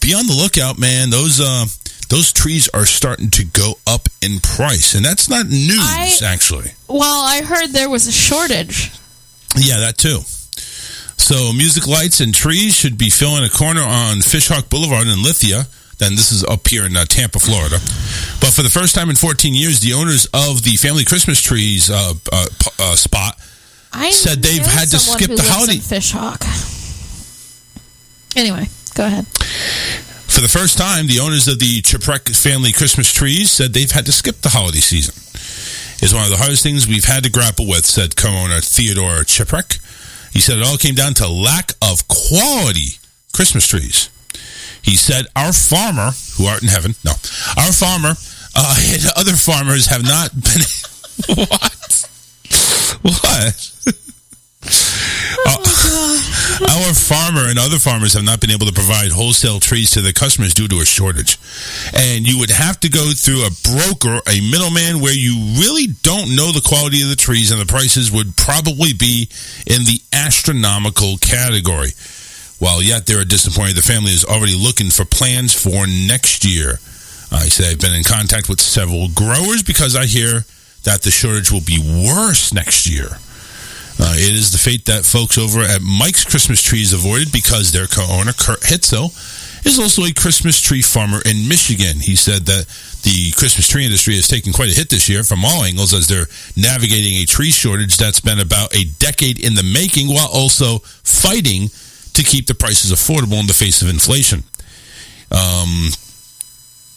be on the lookout, man. Those trees are starting to go up in price, and that's not news, actually. Well, I heard there was a shortage. Yeah, that too. So music lights and trees should be filling a corner on Fishhawk Boulevard in Lithia. Then this is up here in Tampa, Florida. But for the first time in 14 years, the owners of the Family Christmas Trees spot said they've had to skip the holiday. Fishhawk. Anyway, go ahead. For the first time, the owners of the Cheprek Family Christmas Trees said they've had to skip the holiday season. It's one of the hardest things we've had to grapple with, said co-owner Theodore Cheprek. He said it all came down to lack of quality Christmas trees. He said, our farmer, who art in heaven, our farmer and other farmers have not been... What? Our farmer and other farmers have not been able to provide wholesale trees to their customers due to a shortage. And you would have to go through a broker, a middleman, where you really don't know the quality of the trees, and the prices would probably be in the astronomical category. While yet they are disappointed, the family is already looking for plans for next year. He said, I've been in contact with several growers because I hear that the shortage will be worse next year. It is the fate that folks over at Mike's Christmas Trees avoided because their co-owner, Kurt Hitzel, is also a Christmas tree farmer in Michigan. He said that the Christmas tree industry has taken quite a hit this year from all angles as they're navigating a tree shortage that's been about a decade in the making, while also fighting to keep the prices affordable in the face of inflation.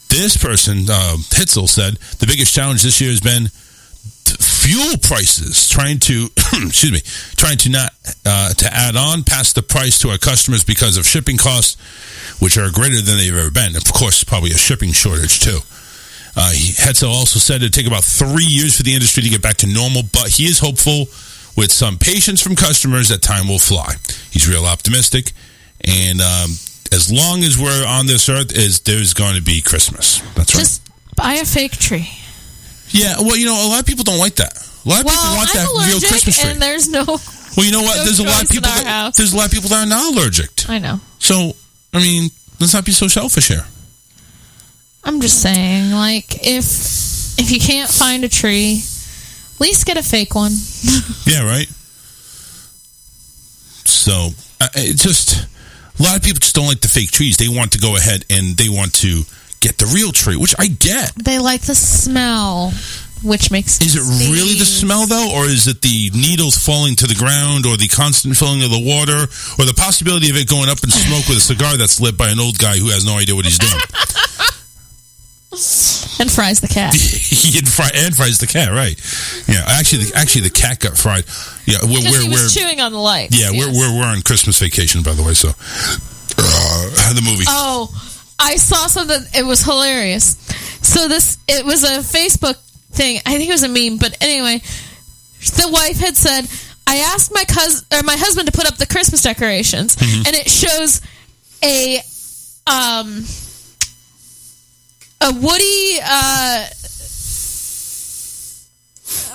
This person, Hitzel, said the biggest challenge this year has been fuel prices, trying to not to add on past the price to our customers because of shipping costs, which are greater than they've ever been. Of course, probably a shipping shortage too. Hetzel also said it would take about 3 years for the industry to get back to normal, but he is hopeful with some patience from customers that time will fly. He's real optimistic, and as long as we're on this earth, there's going to be Christmas. That's right. Just buy a fake tree. Yeah, well, a lot of people don't like that. A lot of people want that real Christmas tree. And there's no. Well, you know what? No, there's a lot of people. There's a lot of people that are not allergic. I know. So, I mean, let's not be so selfish here. I'm just saying, like, if you can't find a tree, at least get a fake one. Yeah, right. So, it's just a lot of people just don't like the fake trees. They want to go ahead and they want to get the real tree, which I get. They like the smell, which makes Is it really the smell, though? Or is it the needles falling to the ground, or the constant filling of the water, or the possibility of it going up in smoke with a cigar that's lit by an old guy who has no idea what he's doing? And fries the cat. and fries the cat, right. Yeah, actually the cat got fried. Yeah, we're chewing on the light. Yeah, yes. we're on Christmas vacation, by the way, so the movie. Oh, I saw something. It was hilarious. So it was a Facebook thing. I think it was a meme, but anyway, the wife had said, I asked my husband to put up the Christmas decorations, and it shows a Woody,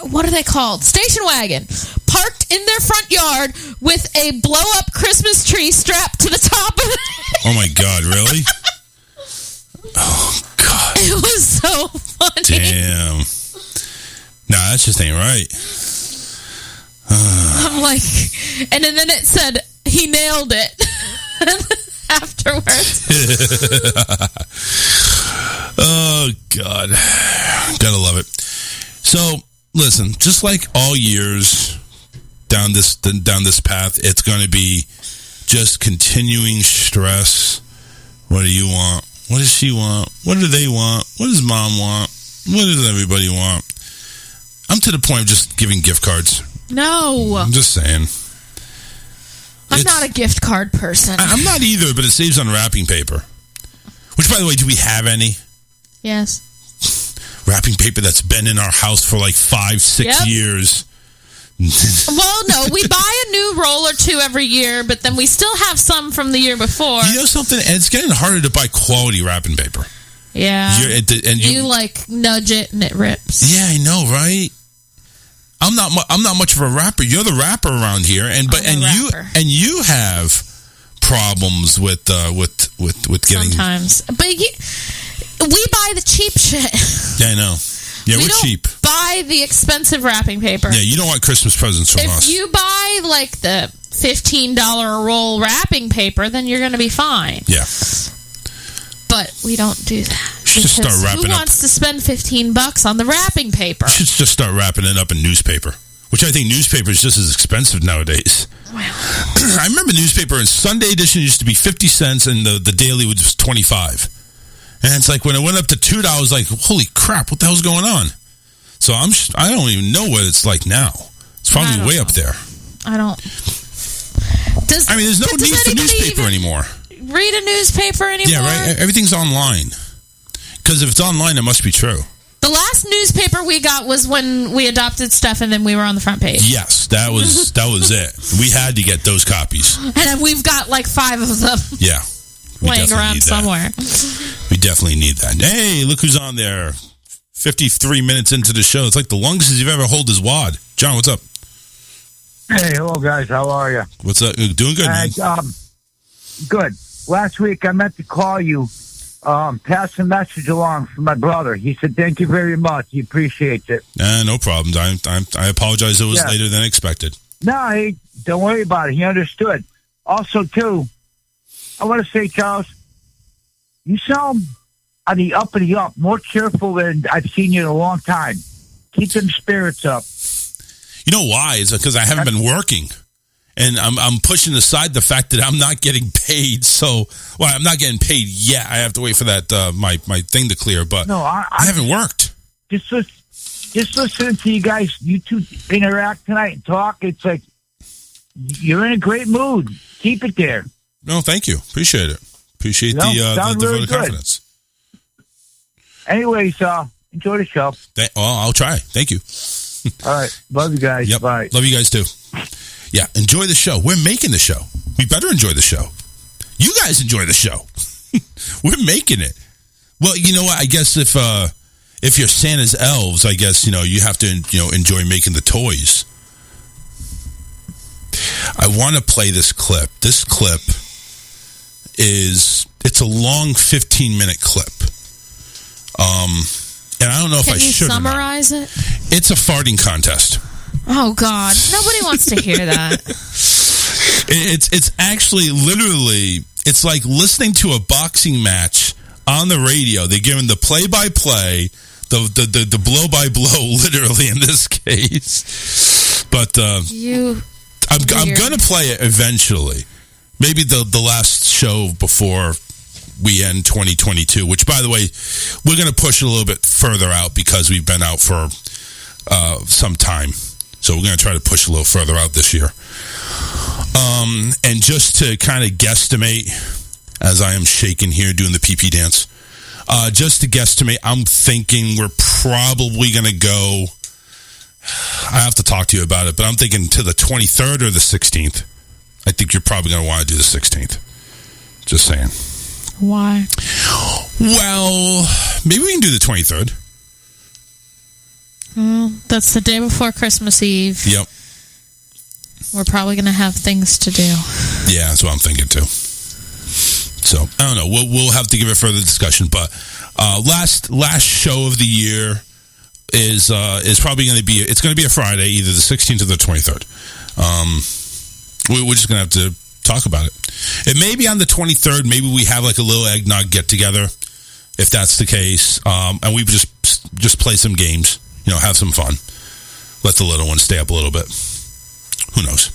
what are they called? Station wagon parked in their front yard with a blow-up Christmas tree strapped to the top of it. Oh my God, really? Oh God. It was so funny. funny. Damn. Nah, that just ain't right. I'm like, and then it said he nailed it afterwards. Oh, God. Gotta love it. So, listen, just like all years down this path, it's going to be just continuing stress. What do you want? What does she want? What do they want? What does mom want? What does everybody want? I'm to the point of just giving gift cards. No. I'm just saying. I'm not a gift card person. I'm not either, but it saves on wrapping paper. Which, by the way, do we have any? Yes. Wrapping paper that's been in our house for like 5-6 years. Well, no, we buy a new roll or two every year, but then we still have some from the year before. You know something? It's getting harder to buy quality wrapping paper. Yeah. You like nudge it and it rips. Yeah, I know, right? I'm not much of a rapper. You're the rapper around here, you have problems with getting sometimes. But we buy the cheap shit. Yeah, I know. Yeah, we're cheap. Buy the expensive wrapping paper. Yeah, you don't want Christmas presents from us. If you buy like the $15 a roll wrapping paper, then you're going to be fine. Yeah. But we don't do that. Just start wrapping who wants to spend $15 on the wrapping paper? You should just start wrapping it up in newspaper, which I think newspaper is just as expensive nowadays. Wow. I remember newspaper in Sunday edition used to be 50 cents and the daily was 25. And it's like when it went up to $2, like, holy crap, what the hell's going on? So I don't even know what it's like now. It's probably way up there. I don't. There's no need for newspaper anymore. Read a newspaper anymore? Yeah, right. Everything's online. Because if it's online, it must be true. The last newspaper we got was when we adopted Steph, and then we were on the front page. Yes, that was it. We had to get those copies. And we've got like 5 of them. Yeah. Laying around somewhere. We definitely need that. Hey, look who's on there. 53 minutes into the show. It's like the longest you've ever held his wad. John, what's up? Hey, hello, guys. How are you? What's up? Doing good, man. Good. Last week, I meant to call you, pass a message along from my brother. He said, thank you very much. He appreciates it. No problem. I apologize. It was later than expected. No, hey, don't worry about it. He understood. Also, too, I want to say, Charles, you sound on the up and the up, more cheerful than I've seen you in a long time. Keep them spirits up. You know why? It's because I haven't been working. And I'm pushing aside the fact that I'm not getting paid. So, I'm not getting paid yet. I have to wait for that my thing to clear. But no, I haven't worked. Just listening to you two interact tonight and talk. It's like you're in a great mood. Keep it there. No, thank you. Appreciate it. Appreciate the vote of confidence. Anyways, enjoy the show. I'll try. Thank you. All right. Love you guys. Yep. Bye. Love you guys too. Yeah, enjoy the show. We're making the show. We better enjoy the show. You guys enjoy the show. We're making it. Well, you know what? I guess if you're Santa's elves, I guess, you have to, enjoy making the toys. I want to play this clip. This clip it's a long 15-minute clip. And I don't know if I should summarize it? It's a farting contest. Oh, God. Nobody wants to hear that. It's actually literally, it's like listening to a boxing match on the radio. They're giving the play-by-play, the blow-by-blow, literally in this case. But I'm going to play it eventually. Maybe the last show before we end 2022, which, by the way, we're going to push it a little bit further out because we've been out for some time. So we're going to try to push a little further out this year. And just to kind of guesstimate, as I am shaking here doing the pee-pee dance, just to guesstimate, I'm thinking we're probably going to go, I have to talk to you about it, but I'm thinking to the 23rd or the 16th. I think you're probably going to want to do the 16th. Just saying. Why? Well, maybe we can do the 23rd. Well, that's the day before Christmas Eve. Yep. We're probably going to have things to do. Yeah, that's what I'm thinking too. So I don't know. We'll have to give it further discussion. But last show of the year is probably going to be. It's going to be a Friday, either the 16th or the 23rd. We're just going to have to talk about it. It may be on the 23rd. Maybe we have like a little eggnog get together, if that's the case, and we just play some games. Have some fun. Let the little ones stay up a little bit. Who knows?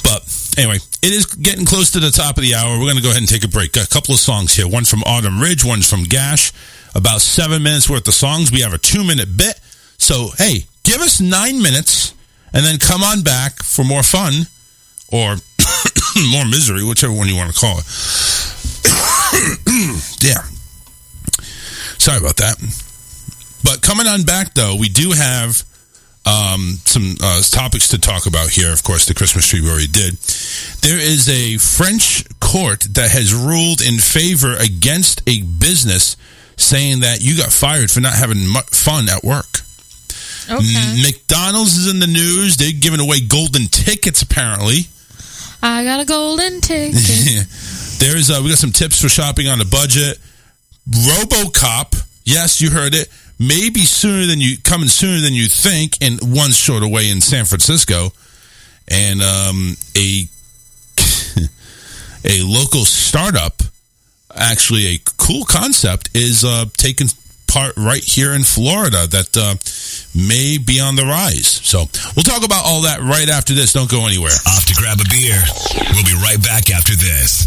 But anyway, it is getting close to the top of the hour. We're going to go ahead and take a break. Got a couple of songs here. One from Autumn Ridge, one's from Gash. About 7 minutes worth of songs. We have a 2-minute bit. So, hey, give us 9 minutes and then come on back for more fun or more misery, whichever one you want to call it. Yeah. Sorry about that. But coming on back, though, we do have some topics to talk about here. Of course, the Christmas tree we already did. There is a French court that has ruled in favor against a business saying that you got fired for not having fun at work. Okay. McDonald's is in the news. They're giving away golden tickets, apparently. I got a golden ticket. We got some tips for shopping on a budget. RoboCop, yes, you heard it. Maybe coming sooner than you think, in one short away in San Francisco, and a local startup, actually a cool concept, is taking part right here in Florida that may be on the rise. So we'll talk about all that right after this. Don't go anywhere. Off to grab a beer. We'll be right back after this.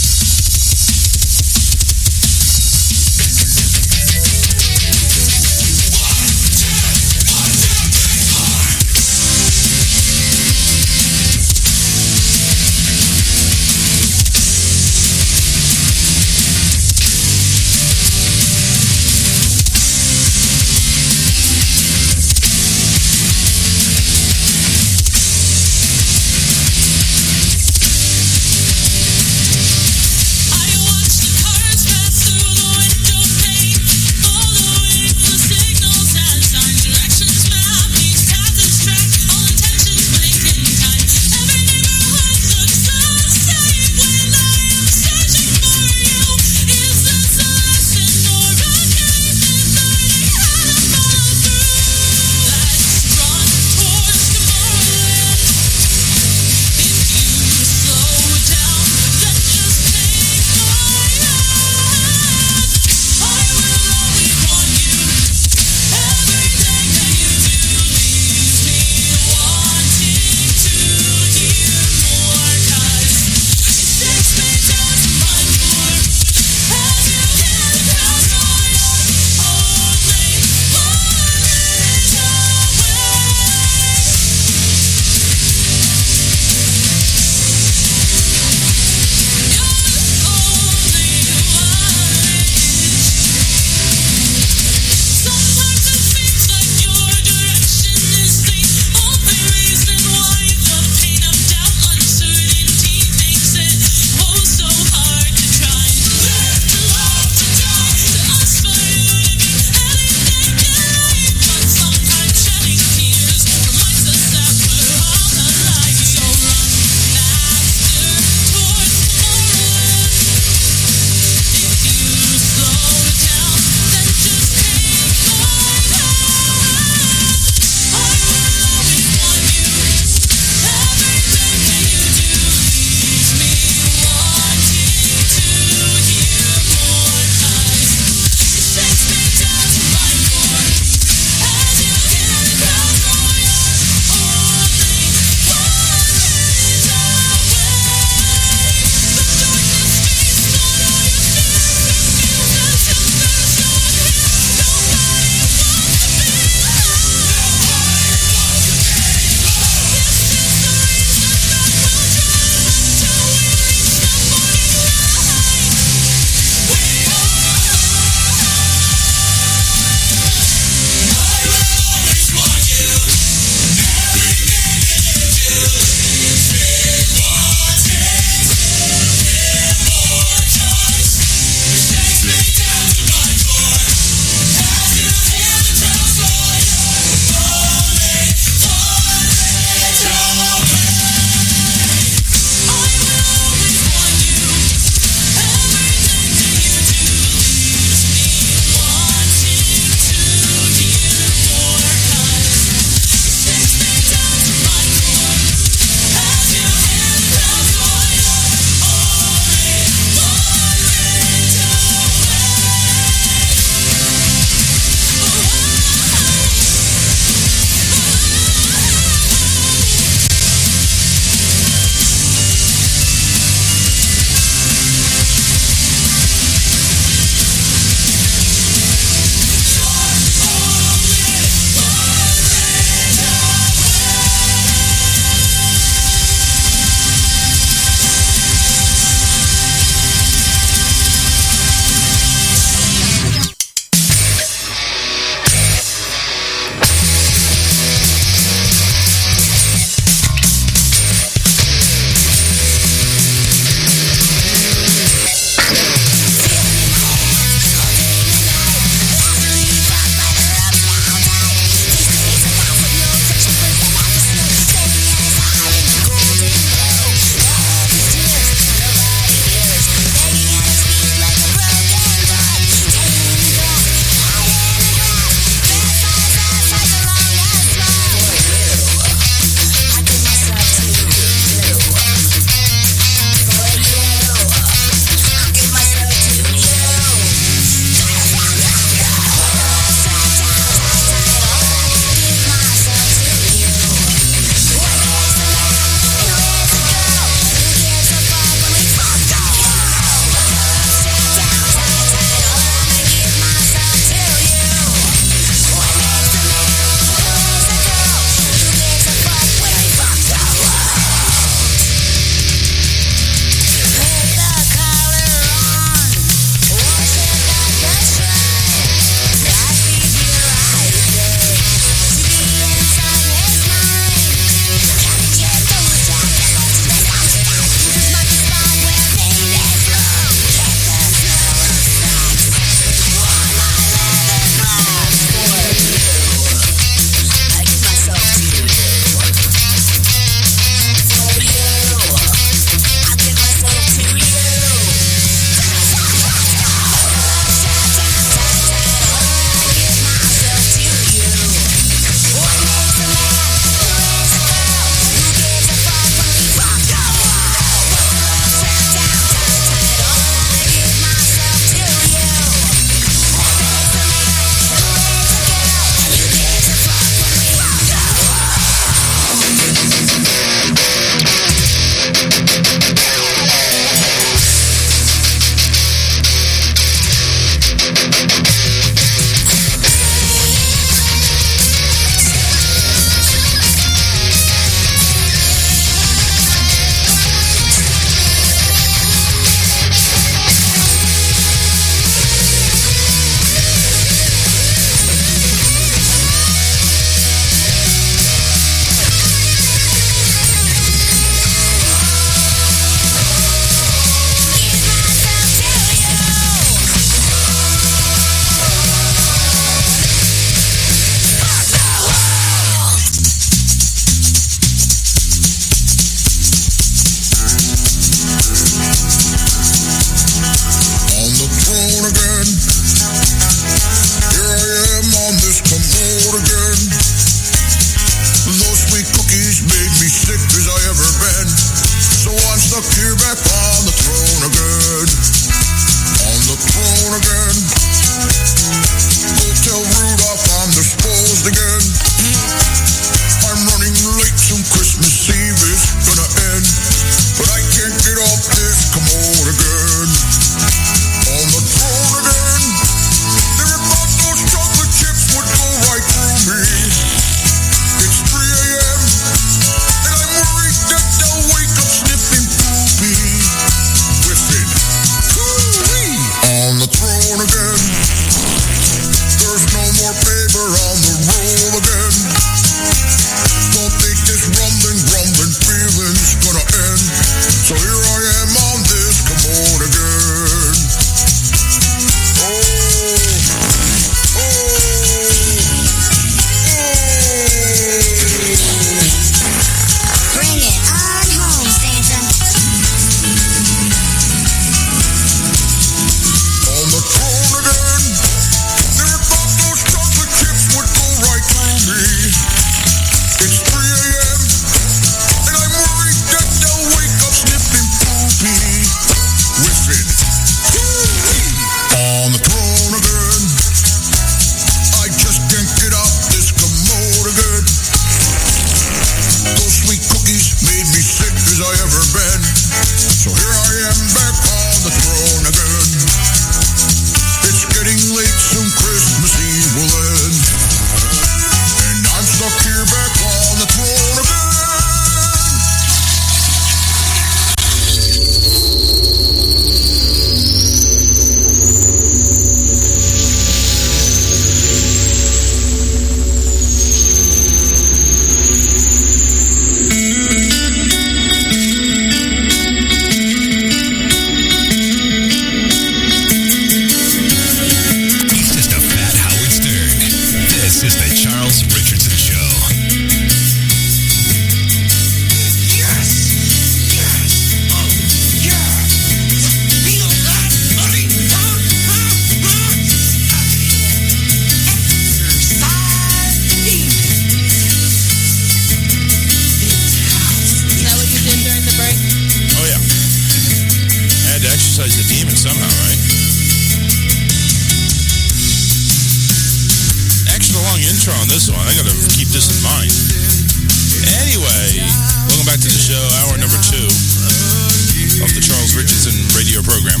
of the Charles Richardson radio program.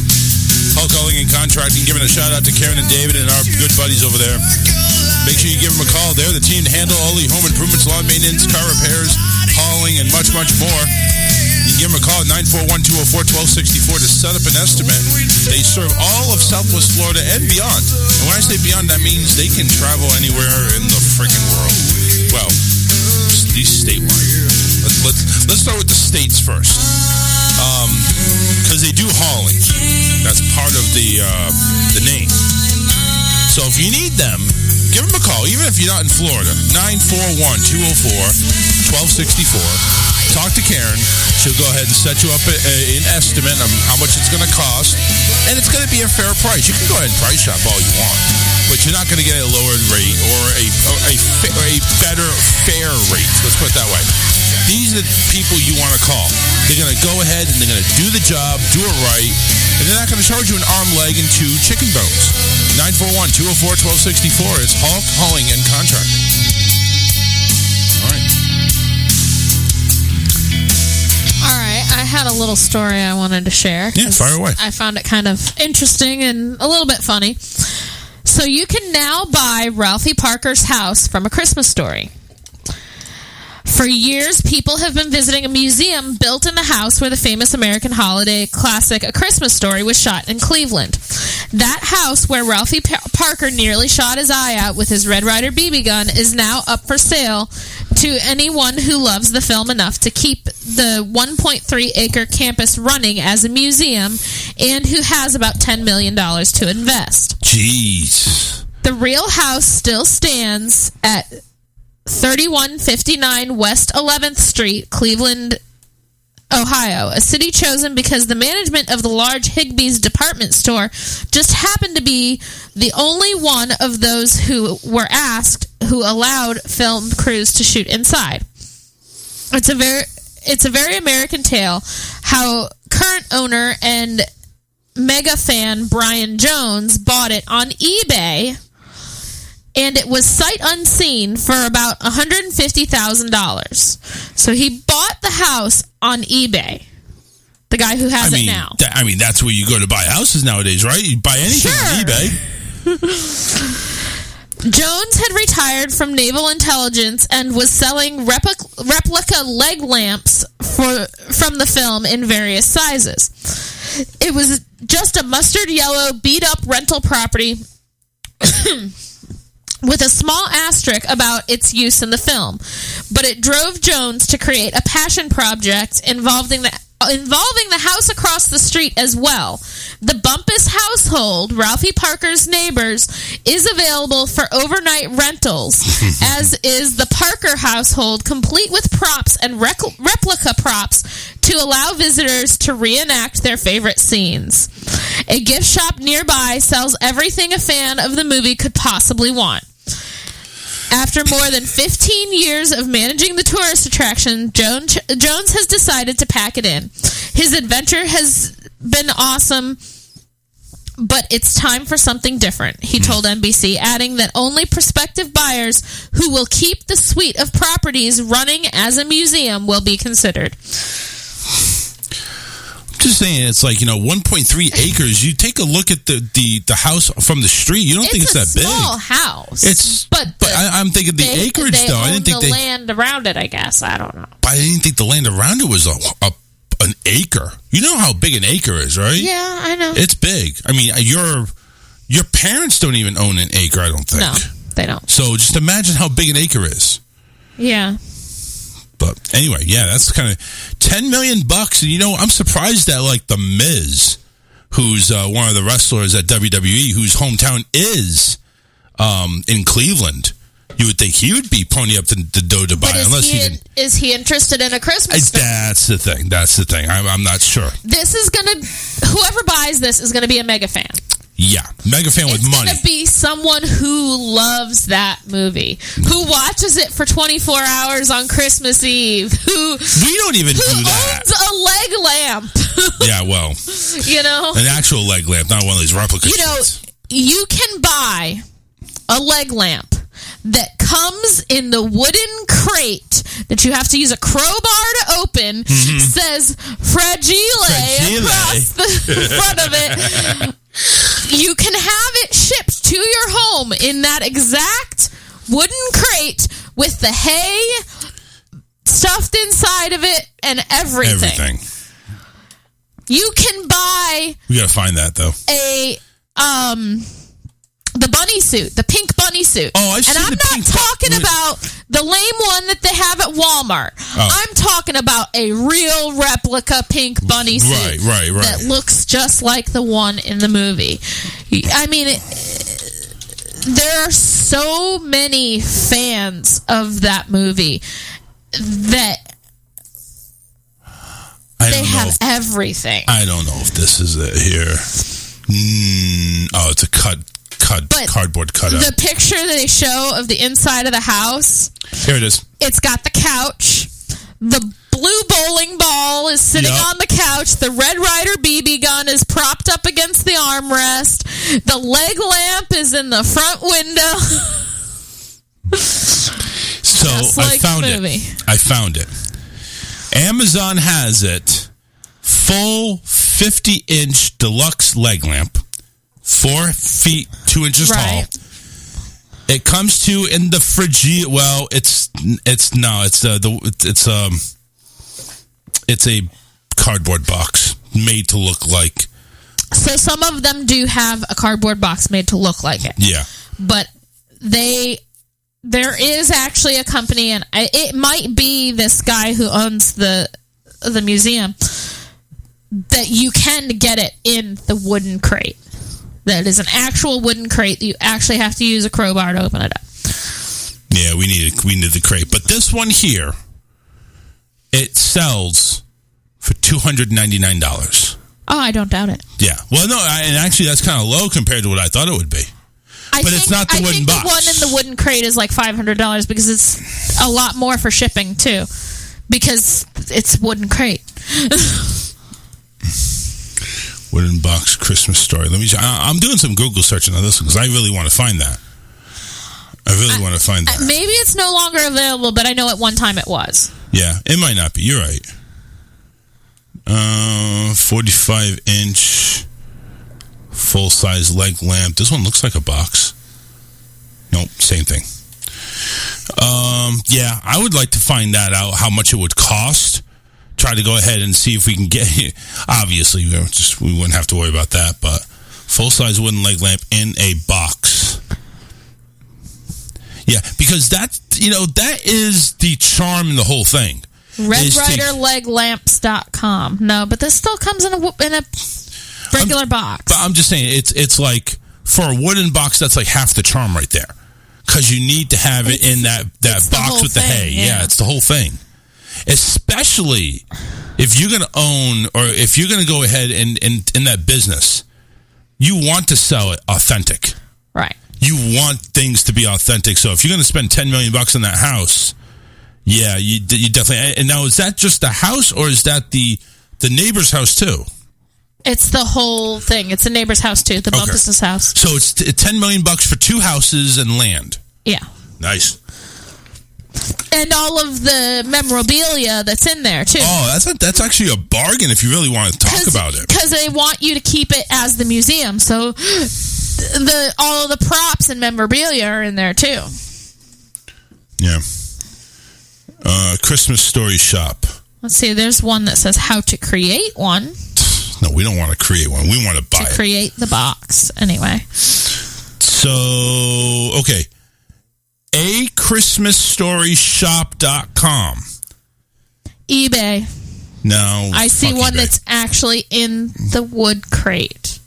Hulk Hauling and Contracting, giving a shout out to Karen and David and our good buddies over there. Make sure you give them a call. They're the team to handle all the home improvements, lawn maintenance, car repairs, hauling, and much, much more. You can give them a call at 941-204-1264 to set up an estimate. They serve all of Southwest Florida and beyond. And when I say beyond, that means they can travel anywhere in the freaking world. Well, these statewide. Let's start with the states first. Because they do hauling. That's part of the name. So if you need them, give them a call, even if you're not in Florida. 941-204-1264. Talk to Karen. She'll go ahead and set you up an estimate of how much it's going to cost. And it's going to be a fair price. You can go ahead and price shop all you want, but you're not going to get a lowered rate or a better fair rate. Let's put it that way. These are the people you want to call. They're going to go ahead and they're going to do the job, do it right, and they're not going to charge you an arm, leg, and 2 chicken bones. 941-204-1264. It's Hulk Hauling and Contracting. All right. I had a little story I wanted to share. Yeah, fire away. I found it kind of interesting and a little bit funny. So you can now buy Ralphie Parker's house from A Christmas Story. For years, people have been visiting a museum built in the house where the famous American holiday classic A Christmas Story was shot in Cleveland. That house where Ralphie Parker nearly shot his eye out with his Red Ryder BB gun is now up for sale to anyone who loves the film enough to keep the 1.3-acre campus running as a museum and who has about $10 million to invest. Jeez. The real house still stands at 3159 West 11th Street, Cleveland, Ohio, a city chosen because the management of the large Higbee's department store just happened to be the only one of those who were asked who allowed film crews to shoot inside. It's a very American tale how current owner and mega fan Brian Jones bought it on eBay, and it was sight unseen for about $150,000. So he bought the house on eBay. The guy who has it now. That's where you go to buy houses nowadays, right? You buy anything on eBay. Jones had retired from naval intelligence and was selling replica leg lamps from the film in various sizes. It was just a mustard yellow, beat-up rental property with a small asterisk about its use in the film. But it drove Jones to create a passion project involving the house across the street as well. The Bumpus household, Ralphie Parker's neighbors, is available for overnight rentals, as is the Parker household, complete with props and replica props to allow visitors to reenact their favorite scenes. A gift shop nearby sells everything a fan of the movie could possibly want. After more than 15 years of managing the tourist attraction, Jones has decided to pack it in. His adventure has been awesome, but it's time for something different, he told NBC, adding that only prospective buyers who will keep the suite of properties running as a museum will be considered. Just saying, it's like, 1.3 acres. You take a look at the house from the street. You don't think it's that big. It's a small house. But I'm thinking the acreage, though. I didn't think the land around it, I guess. I don't know. But I didn't think the land around it was an acre. You know how big an acre is, right? Yeah, I know. It's big. I mean, your parents don't even own an acre, I don't think. No, they don't. So just imagine how big an acre is. Yeah. But anyway, yeah, that's kind of $10 million. And I'm surprised that like the Miz, who's one of the wrestlers at WWE, whose hometown is in Cleveland, you would think he would be pony up the dough to buy, unless he didn't. Is he interested in a Christmas film? That's the thing. I'm not sure. Whoever buys this is gonna be a mega fan. Yeah, mega fan with money. It's going to be someone who loves that movie, who watches it for 24 hours on Christmas Eve, we don't even do that. Owns a leg lamp. Yeah, well, an actual leg lamp, not one of these replica shits. You can buy a leg lamp that comes in the wooden crate that you have to use a crowbar to open says Fragile across the front of it. You can have it shipped to your home in that exact wooden crate with the hay stuffed inside of it and everything. You can buy... We gotta find that, though. The bunny suit, the pink bunny suit. Oh, I've seen the pink. And I'm not talking about the lame one that they have at Walmart. Oh. I'm talking about a real replica pink bunny suit. Right. That looks just like the one in the movie. I mean, there are so many fans of that movie that they have everything. I don't know if this is it here. It's a cardboard cutout. The picture that they show of the inside of the house. Here it is. It's got the couch. The blue bowling ball is sitting on the couch. The Red Ryder BB gun is propped up against the armrest. The leg lamp is in the front window. So I found it. Amazon has it. Full 50-inch deluxe leg lamp. 4 feet 2 inches tall. It comes to in the Fragile. Well, it's a cardboard box made to look like. So some of them do have a cardboard box made to look like it. Yeah, but there is actually a company, and it might be this guy who owns the museum, that you can get it in the wooden crate. That is an actual wooden crate that you actually have to use a crowbar to open it up. Yeah, we need the crate. But this one here, it sells for $299. Oh, I don't doubt it. Yeah. Well, no, and actually that's kind of low compared to what I thought it would be. It's not the wooden box. The one in the wooden crate is like $500 because it's a lot more for shipping too, because it's wooden crate. Wooden box Christmas story. I'm doing some Google searching on this one because I really want to find that. Maybe it's no longer available, but I know at one time it was. Yeah, it might not be. You're right. 45-inch full-size leg lamp. This one looks like a box. Nope, same thing. Yeah, I would like to find that out, how much it would cost. Try to go ahead and see if we can get it. Obviously, we wouldn't have to worry about that, but full-size wooden leg lamp in a box. Yeah, because that is the charm in the whole thing. RedRiderLegLamps.com. No, but this still comes in a regular box. But I'm just saying, it's like, for a wooden box, that's like half the charm right there. Because you need to have it in that box with the hay. Yeah, it's the whole thing. Especially if you're going to own, or if you're going to go ahead and in that business, you want to sell it authentic. Right. You want things to be authentic. So if you're going to spend $10 million on that house, yeah, you definitely. And now, is that just the house, or is that the neighbor's house too? It's the whole thing. It's the neighbor's house too. The Bumpus' house. So it's $10 million for 2 houses and land. Yeah. Nice. And all of the memorabilia that's in there too. Oh, that's actually a bargain if you really want to talk about it. Because they want you to keep it as the museum. So all of the props and memorabilia are in there too. Yeah. Christmas Story Shop. Let's see. There's one that says how to create one. No, we don't want to create one. We want to buy it. To create the box, anyway. So, okay. AChristmasStoryShop.com. eBay. No. I see one that's actually in the wood crate.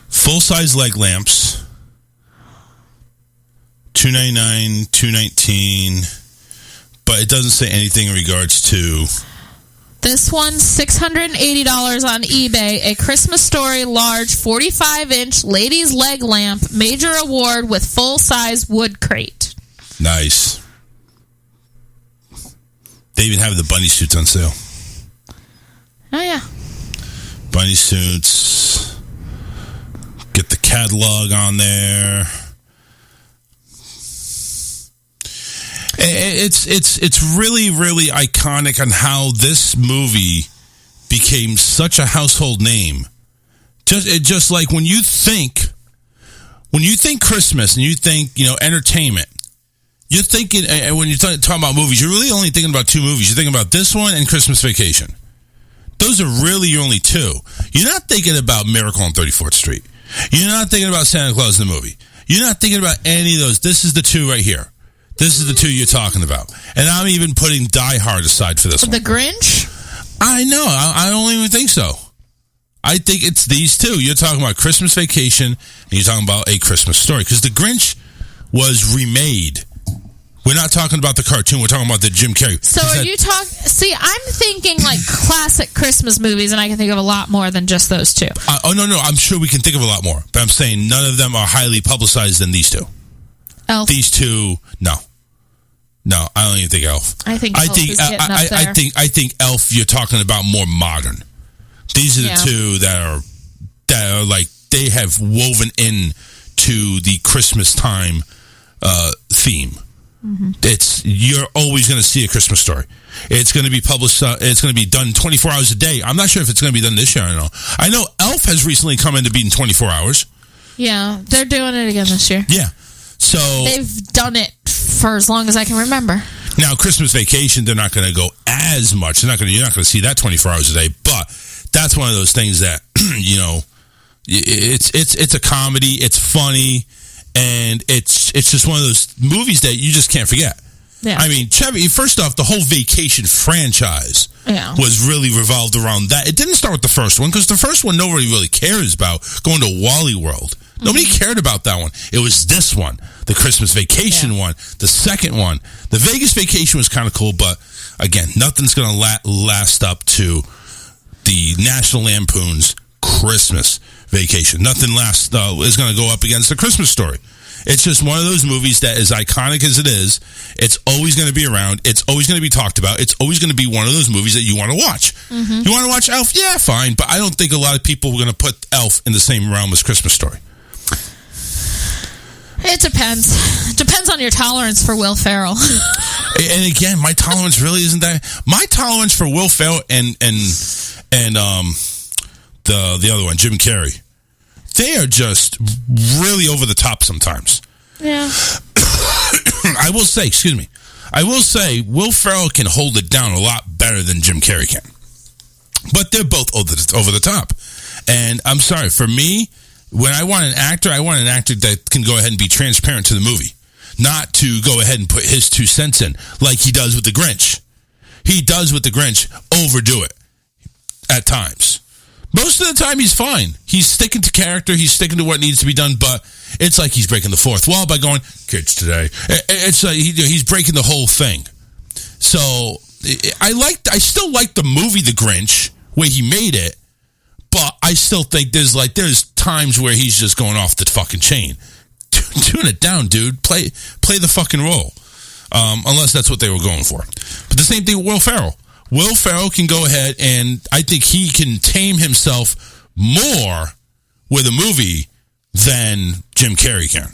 Full-size leg lamps. $299, $219. But it doesn't say anything in regards to... This one's $680 on eBay. A Christmas Story large 45-inch ladies leg lamp, major award with full-size wood crate. Nice. They even have the bunny suits on sale. Oh, yeah. Bunny suits. Get the catalog on there. It's really, really iconic on how this movie became such a household name. Just like when you think Christmas and you think, entertainment, you're thinking, and when you're talking about movies, you're really only thinking about two movies. You're thinking about this one and Christmas Vacation. Those are really your only two. You're not thinking about Miracle on 34th Street. You're not thinking about Santa Claus in the movie. You're not thinking about any of those. This is the two right here. This is the two you're talking about. And I'm even putting Die Hard aside for this one. The Grinch? I know. I don't even think so. I think it's these two. You're talking about Christmas Vacation and you're talking about A Christmas Story. Because The Grinch was remade. We're not talking about the cartoon. We're talking about the Jim Carrey. So are you talking... See, I'm thinking like classic Christmas movies, and I can think of a lot more than just those two. No. I'm sure we can think of a lot more. But I'm saying none of them are highly publicized than these two. Elf. These two, no. No, I don't even think Elf. I think Elf is getting up there. I think Elf, you're talking about more modern. These are the two that are like, they have woven in to the Christmas time theme. Mm-hmm. You're always going to see A Christmas Story. It's going to be published. It's going to be done 24 hours a day. I'm not sure if it's going to be done this year. I know Elf has recently come into being 24 hours. Yeah, they're doing it again this year. Yeah, so they've done it for as long as I can remember. Now, Christmas Vacation, they're not going to go as much. You're not going to see that 24 hours a day. But that's one of those things that it's a comedy. It's funny. And it's just one of those movies that you just can't forget. Yeah. I mean, Chevy, first off, the whole Vacation franchise was really revolved around that. It didn't start with the first one, because the first one nobody really cares about, going to Wally World. Mm-hmm. Nobody cared about that one. It was this one, the Christmas Vacation one, the second one. The Vegas Vacation was kind of cool, but again, nothing's going to last up to the National Lampoon's Christmas Vacation. Nothing is going to go up against The Christmas Story. It's just one of those movies that, as iconic as it is, it's always going to be around. It's always going to be talked about. It's always going to be one of those movies that you want to watch. Mm-hmm. You want to watch Elf? Yeah, fine. But I don't think a lot of people are going to put Elf in the same realm as Christmas Story. It depends. It depends on your tolerance for Will Ferrell. And again, my tolerance really isn't that. My tolerance for Will Ferrell and the other one, Jim Carrey, they are just really over the top sometimes. Yeah. I will say, Will Ferrell can hold it down a lot better than Jim Carrey can. But they're both over the top. And I'm sorry, for me, when I want an actor that can go ahead and be transparent to the movie. Not to go ahead and put his 2 cents in, like he does with The Grinch. He does with The Grinch overdo it at times. Most of the time, he's fine. He's sticking to character. He's sticking to what needs to be done. But it's like he's breaking the fourth wall by going, kids today. It's like he's breaking the whole thing. So I still like the movie The Grinch, where he made it. But I still think there's times where he's just going off the fucking chain. Tune it down, dude. Play the fucking role. Unless that's what they were going for. But the same thing with Will Ferrell. Will Ferrell can go ahead, and I think he can tame himself more with a movie than Jim Carrey can.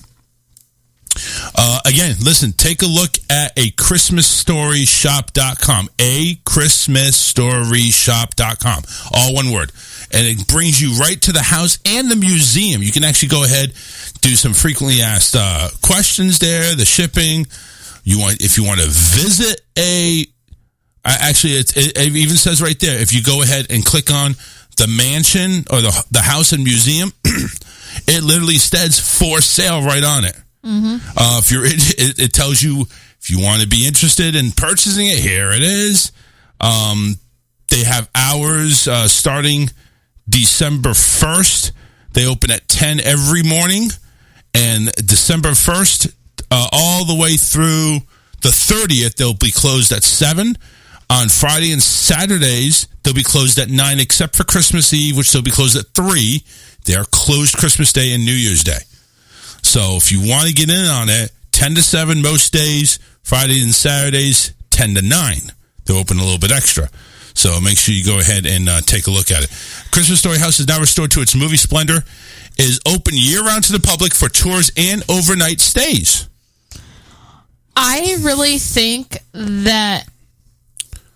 Again, listen, take a look at achristmasstoryshop.com. achristmasstoryshop.com. All one word. And it brings you right to the house and the museum. You can actually go ahead, do some frequently asked questions there, the shipping. If you want to visit actually, it even says right there, if you go ahead and click on the mansion or the house and museum, it literally says for sale right on it. Mm-hmm. It tells you if you want to be interested in purchasing it, here it is. They have hours starting December 1st. They open at 10 every morning, and December 1st all the way through the 30th, they'll be closed at 7. On Friday and Saturdays, they'll be closed at 9, except for Christmas Eve, which they'll be closed at 3. They are closed Christmas Day and New Year's Day. So if you want to get in on it, 10 to 7 most days, Fridays and Saturdays, 10 to 9. They're open a little bit extra. So make sure you go ahead and take a look at it. Christmas Story House is now restored to its movie splendor. Is open year-round to the public for tours and overnight stays. I really think that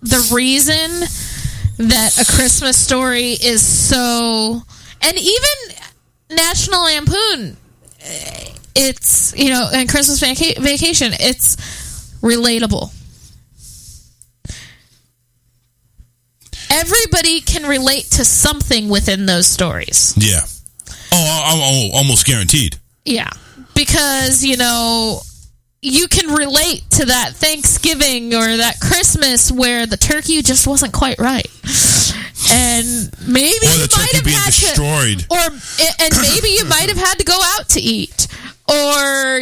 the reason that A Christmas Story is so, and even National Lampoon, it's, and Christmas Vacation, it's relatable. Everybody can relate to something within those stories. Yeah. Oh, almost guaranteed. Yeah. Because, you can relate to that Thanksgiving or that Christmas where the turkey just wasn't quite right. And maybe you might have had destroyed. and maybe you might have had to go out to eat. Or,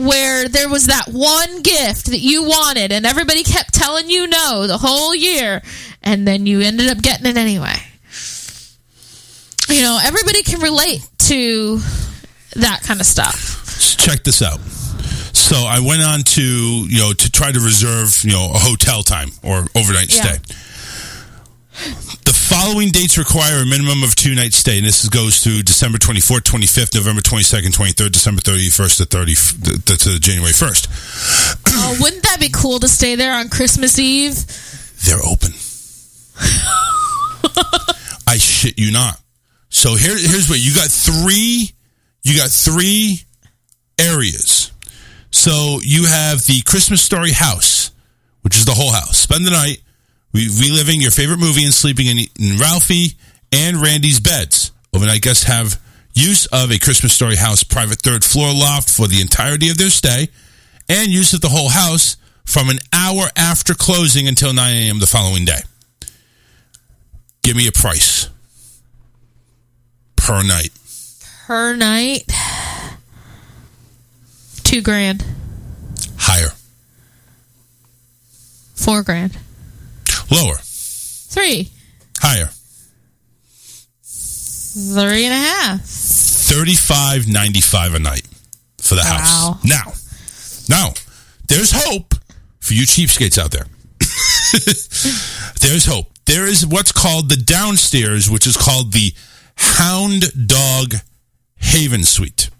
where there was that one gift that you wanted and everybody kept telling you no the whole year, and then you ended up getting it anyway. Everybody can relate to that kind of stuff. Check this out. So I went on to try to reserve, a hotel time or overnight stay. The following dates require a minimum of 2-night stay, and this goes through December 24th, 25th, November 22nd, 23rd, December 31st to January 1st. Oh, wouldn't that be cool to stay there on Christmas Eve? They're open. I shit you not. So here's what you got. Three areas. So you have the Christmas Story house, which is the whole house. Spend the night reliving your favorite movie and sleeping in Ralphie and Randy's beds. Overnight guests have use of a Christmas Story house private third floor loft for the entirety of their stay, and use of the whole house from an hour after closing until 9 a.m. the following day. Give me a price. Per night. Per night? $2,000. Higher. $4,000. Lower. $3,000. Higher. $3,500. $35.95 a night for the house. Now, there's hope for you cheapskates out there. There's hope. There is what's called the downstairs, which is called the Hound Dog Haven Suite.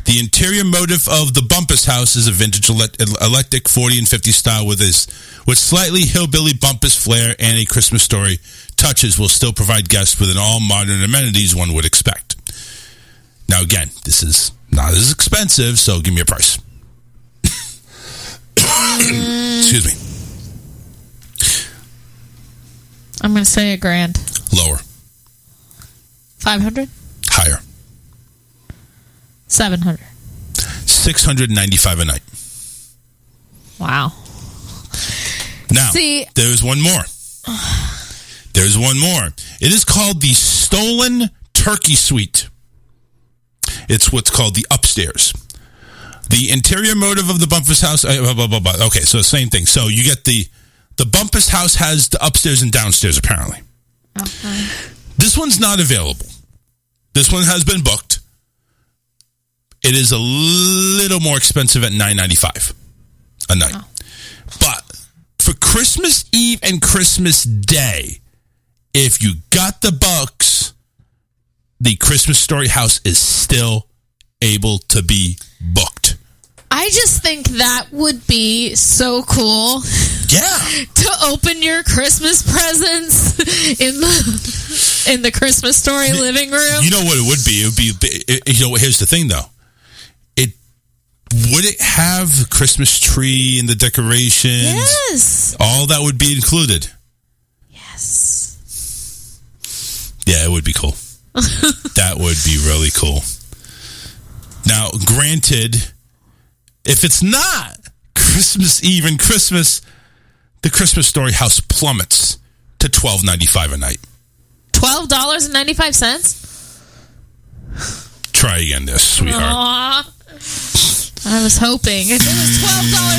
The interior motif of the Bumpus house is a vintage eclectic 40 and 50 style with slightly hillbilly Bumpus flair and a Christmas Story touches will still provide guests with an all modern amenities one would expect. Now again, this is not as expensive, so give me a price. Excuse me. I'm going to say $1,000. Lower. $500. Higher. $700. $695 a night. Wow. Now, there's one more. There's one more. It is called the Stolen Turkey Suite. It's what's called the upstairs. The interior motive of the Bumpus house. Okay, so same thing. So you get the Bumpus house has the upstairs and downstairs apparently. Okay. This one's not available. This one has been booked. It is a little more expensive at $9.95 a night. Oh. But for Christmas Eve and Christmas Day, if you got the bucks, the Christmas Story house is still able to be booked. I just think that would be so cool. Yeah. To open your Christmas presents in the Christmas Story living room. You know what it would be? It would be, here's the thing though. Would it have the Christmas tree and the decorations? Yes. All that would be included? Yes. Yeah, it would be cool. That would be really cool. Now, granted, if it's not Christmas Eve and Christmas, the Christmas Story house plummets to $12.95 a night. $12.95? Try again this, sweetheart. Aww. I was hoping. If it was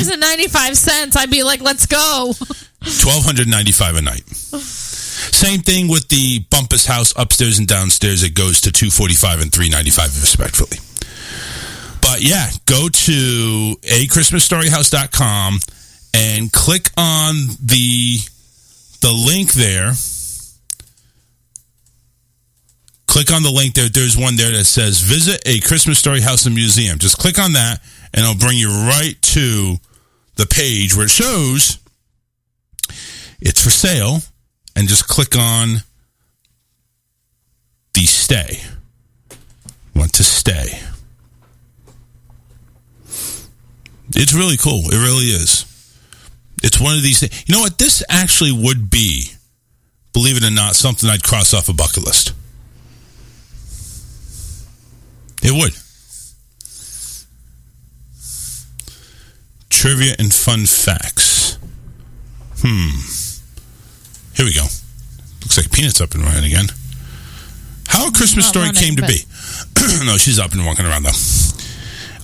$12.95, I'd be like, let's go. $1,295 a night. Same thing with the Bumpus house upstairs and downstairs. It goes to $245 and $395 respectively. But yeah, go to achristmasstoryhouse.com and click on the link there. Click on the link there. There's one there that says visit a Christmas Story house and museum. Just click on that and I'll bring you right to the page where it shows it's for sale, and just click on the stay. Want to stay. It's really cool. It really is. It's one of these things. You know what? This actually would be, believe it or not, something I'd cross off a bucket list. It would. Trivia and fun facts. Here we go. Looks like Peanut's up and running again. How A Christmas Story came to be. No, she's up and walking around, though.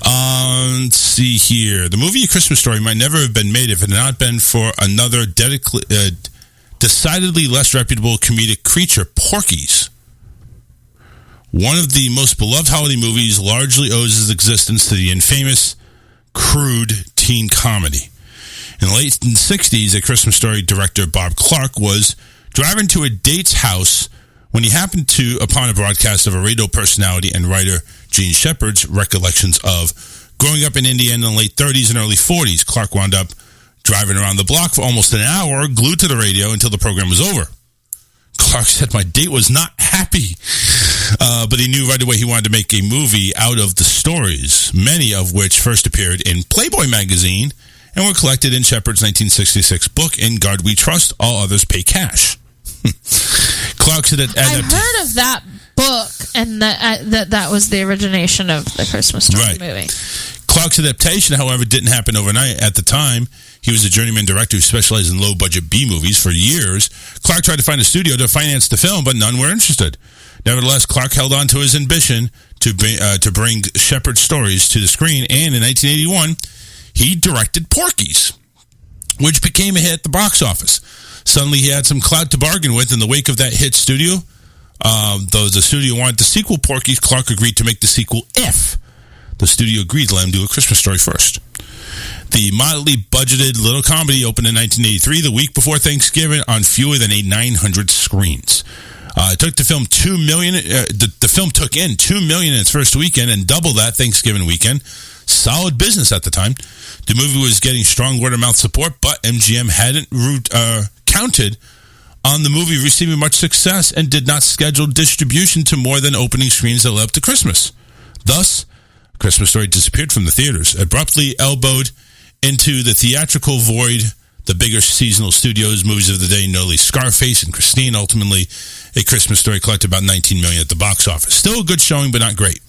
Let's see here. The movie A Christmas Story might never have been made if it had not been for another decidedly less reputable comedic creature, Porky's. One of the most beloved holiday movies largely owes its existence to the infamous, crude teen comedy. In the late 60s, A Christmas Story director Bob Clark was driving to a date's house when he happened upon a broadcast of a radio personality and writer Gene Shepard's recollections of growing up in Indiana in the late 30s and early 40s. Clark wound up driving around the block for almost an hour, glued to the radio until the program was over. Clark said, "My date was not happy," but he knew right away he wanted to make a movie out of the stories, many of which first appeared in Playboy magazine and were collected in Shepard's 1966 book, In God We Trust, All Others Pay Cash. Clark said that I've heard of that book, and that was the origination of the Christmas Story movie. Clark's adaptation, however, didn't happen overnight. At the time, he was a journeyman director who specialized in low-budget B-movies. For years, Clark tried to find a studio to finance the film, but none were interested. Nevertheless, Clark held on to his ambition to bring Shepard's stories to the screen, and in 1981, he directed Porky's, which became a hit at the box office. Suddenly, he had some clout to bargain with in the wake of that hit studio. Though the studio wanted the sequel, Porky's, Clark agreed to make the sequel if the studio agreed to let him do A Christmas Story first. The moderately budgeted little comedy opened in 1983, the week before Thanksgiving, on fewer than 900 screens. It took the film $2 million. The film took in $2 million in its first weekend and double that Thanksgiving weekend. Solid business at the time. The movie was getting strong word of mouth support, but MGM hadn't counted on the movie receiving much success and did not schedule distribution to more than opening screens that led up to Christmas. Thus, Christmas Story disappeared from the theaters, abruptly elbowed into the theatrical void. The bigger seasonal studios movies of the day, notably Scarface and Christine. Ultimately, A Christmas Story collected about $19 million at the box office. Still a good showing, but not great.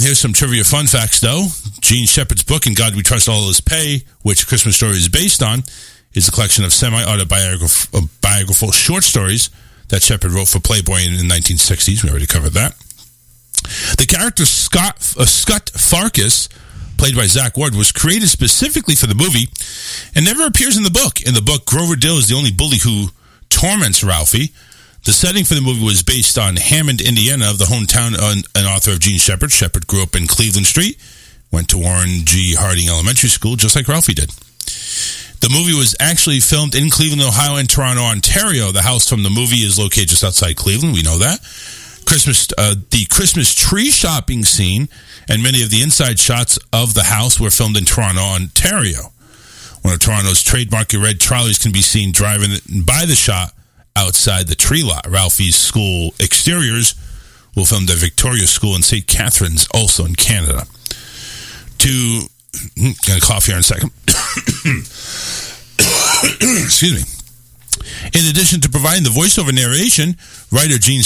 Here's some trivia fun facts, though. Gene Shepard's book, In God We Trust, All Others Pay, which A Christmas Story is based on, is a collection of semi-autobiographical short stories that Shepard wrote for Playboy in the 1960s. We already covered that. The character Scott Farkas, played by Zach Ward, was created specifically for the movie and never appears in the book. In the book, Grover Dill is the only bully who torments Ralphie. The setting for the movie was based on Hammond, Indiana, the hometown and author of Gene Shepard. Shepard grew up in Cleveland Street, went to Warren G. Harding Elementary School, just like Ralphie did. The movie was actually filmed in Cleveland, Ohio, and Toronto, Ontario. The house from the movie is located just outside Cleveland. We know that. The Christmas tree shopping scene and many of the inside shots of the house were filmed in Toronto, Ontario. One of Toronto's trademark red trolleys can be seen driving by the shot outside the tree lot. Ralphie's school exteriors were filmed at Victoria School in St. Catharines, also in Canada. Gonna cough here in a second. Excuse me. In addition to providing the voiceover narration, writer Gene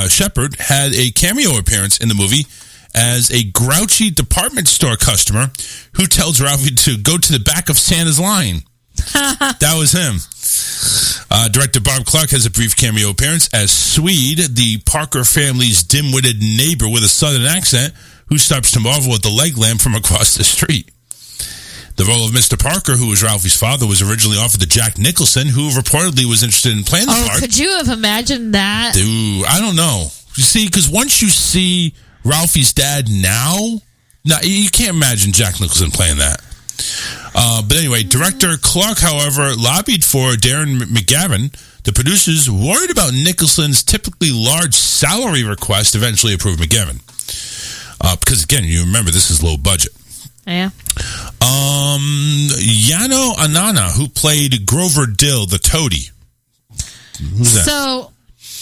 Shepard had a cameo appearance in the movie as a grouchy department store customer who tells Ralphie to go to the back of Santa's line. That was him. Director Bob Clark has a brief cameo appearance as Swede, the Parker family's dim-witted neighbor with a southern accent who stops to marvel at the leg lamp from across the street. The role of Mr. Parker, who was Ralphie's father, was originally offered to Jack Nicholson, who reportedly was interested in playing the part. Could you have imagined that? Dude, I don't know. You see, because once you see Ralphie's dad now, you can't imagine Jack Nicholson playing that. But anyway, director Clark, however, lobbied for Darren McGavin. The producers, worried about Nicholson's typically large salary request, eventually approved McGavin. Because, again, you remember this is low budget. Yeah. Yano Anana, who played Grover Dill, the toady. Who's that? So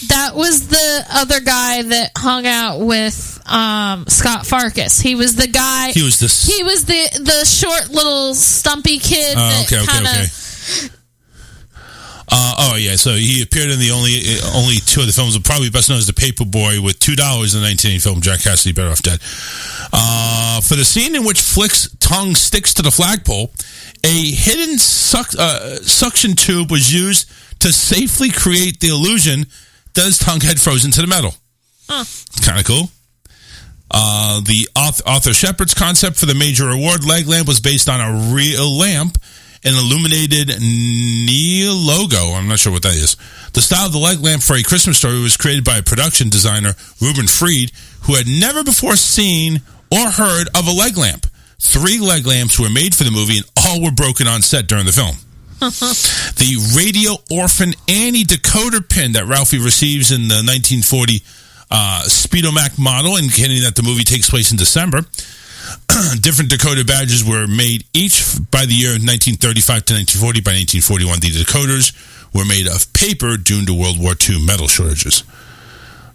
that was the other guy that hung out with Scott Farkas. He was the guy. He was the short little stumpy kid. Okay. So he appeared in the only two of the films, probably best known as The Paperboy with $2 in the 1980 film Jack Cassidy, Better Off Dead. For the scene in which Flick's tongue sticks to the flagpole, a hidden suction tube was used to safely create the illusion that his tongue had frozen to the metal. Kind of cool. The Arthur Shepard's concept for the major award leg lamp was based on a real lamp, an illuminated Neil logo. I'm not sure what that is. The style of the leg lamp for A Christmas Story was created by production designer Reuben Freed, who had never before seen or heard of a leg lamp. 3 leg lamps were made for the movie, and all were broken on set during the film. The Radio Orphan Annie decoder pin that Ralphie receives in the 1940 Speedomac model, indicating that the movie takes place in December. Different decoder badges were made each by the year 1935 to 1940. By 1941, the decoders were made of paper due to World War II metal shortages.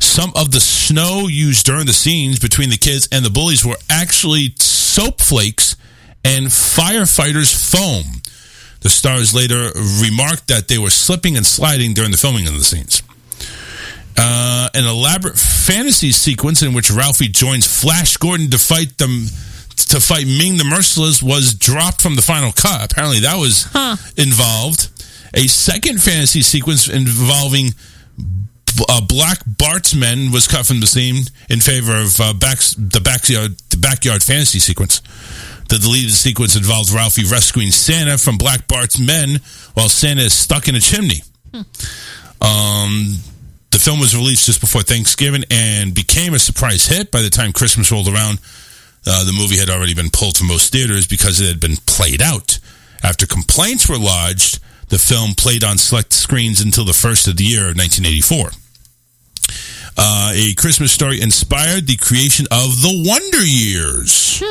Some of the snow used during the scenes between the kids and the bullies were actually soap flakes and firefighters' foam. The stars later remarked that they were slipping and sliding during the filming of the scenes. An elaborate fantasy sequence in which Ralphie joins Flash Gordon to fight Ming the Merciless was dropped from the final cut. Apparently that was involved. A second fantasy sequence involving Black Bart's men was cut from the scene in favor of the backyard fantasy sequence. The deleted sequence involved Ralphie rescuing Santa from Black Bart's men while Santa is stuck in a chimney. The film was released just before Thanksgiving and became a surprise hit. By the time Christmas rolled around, the movie had already been pulled from most theaters because it had been played out. After complaints were lodged, the film played on select screens until the first of the year of 1984. A Christmas Story inspired the creation of The Wonder Years.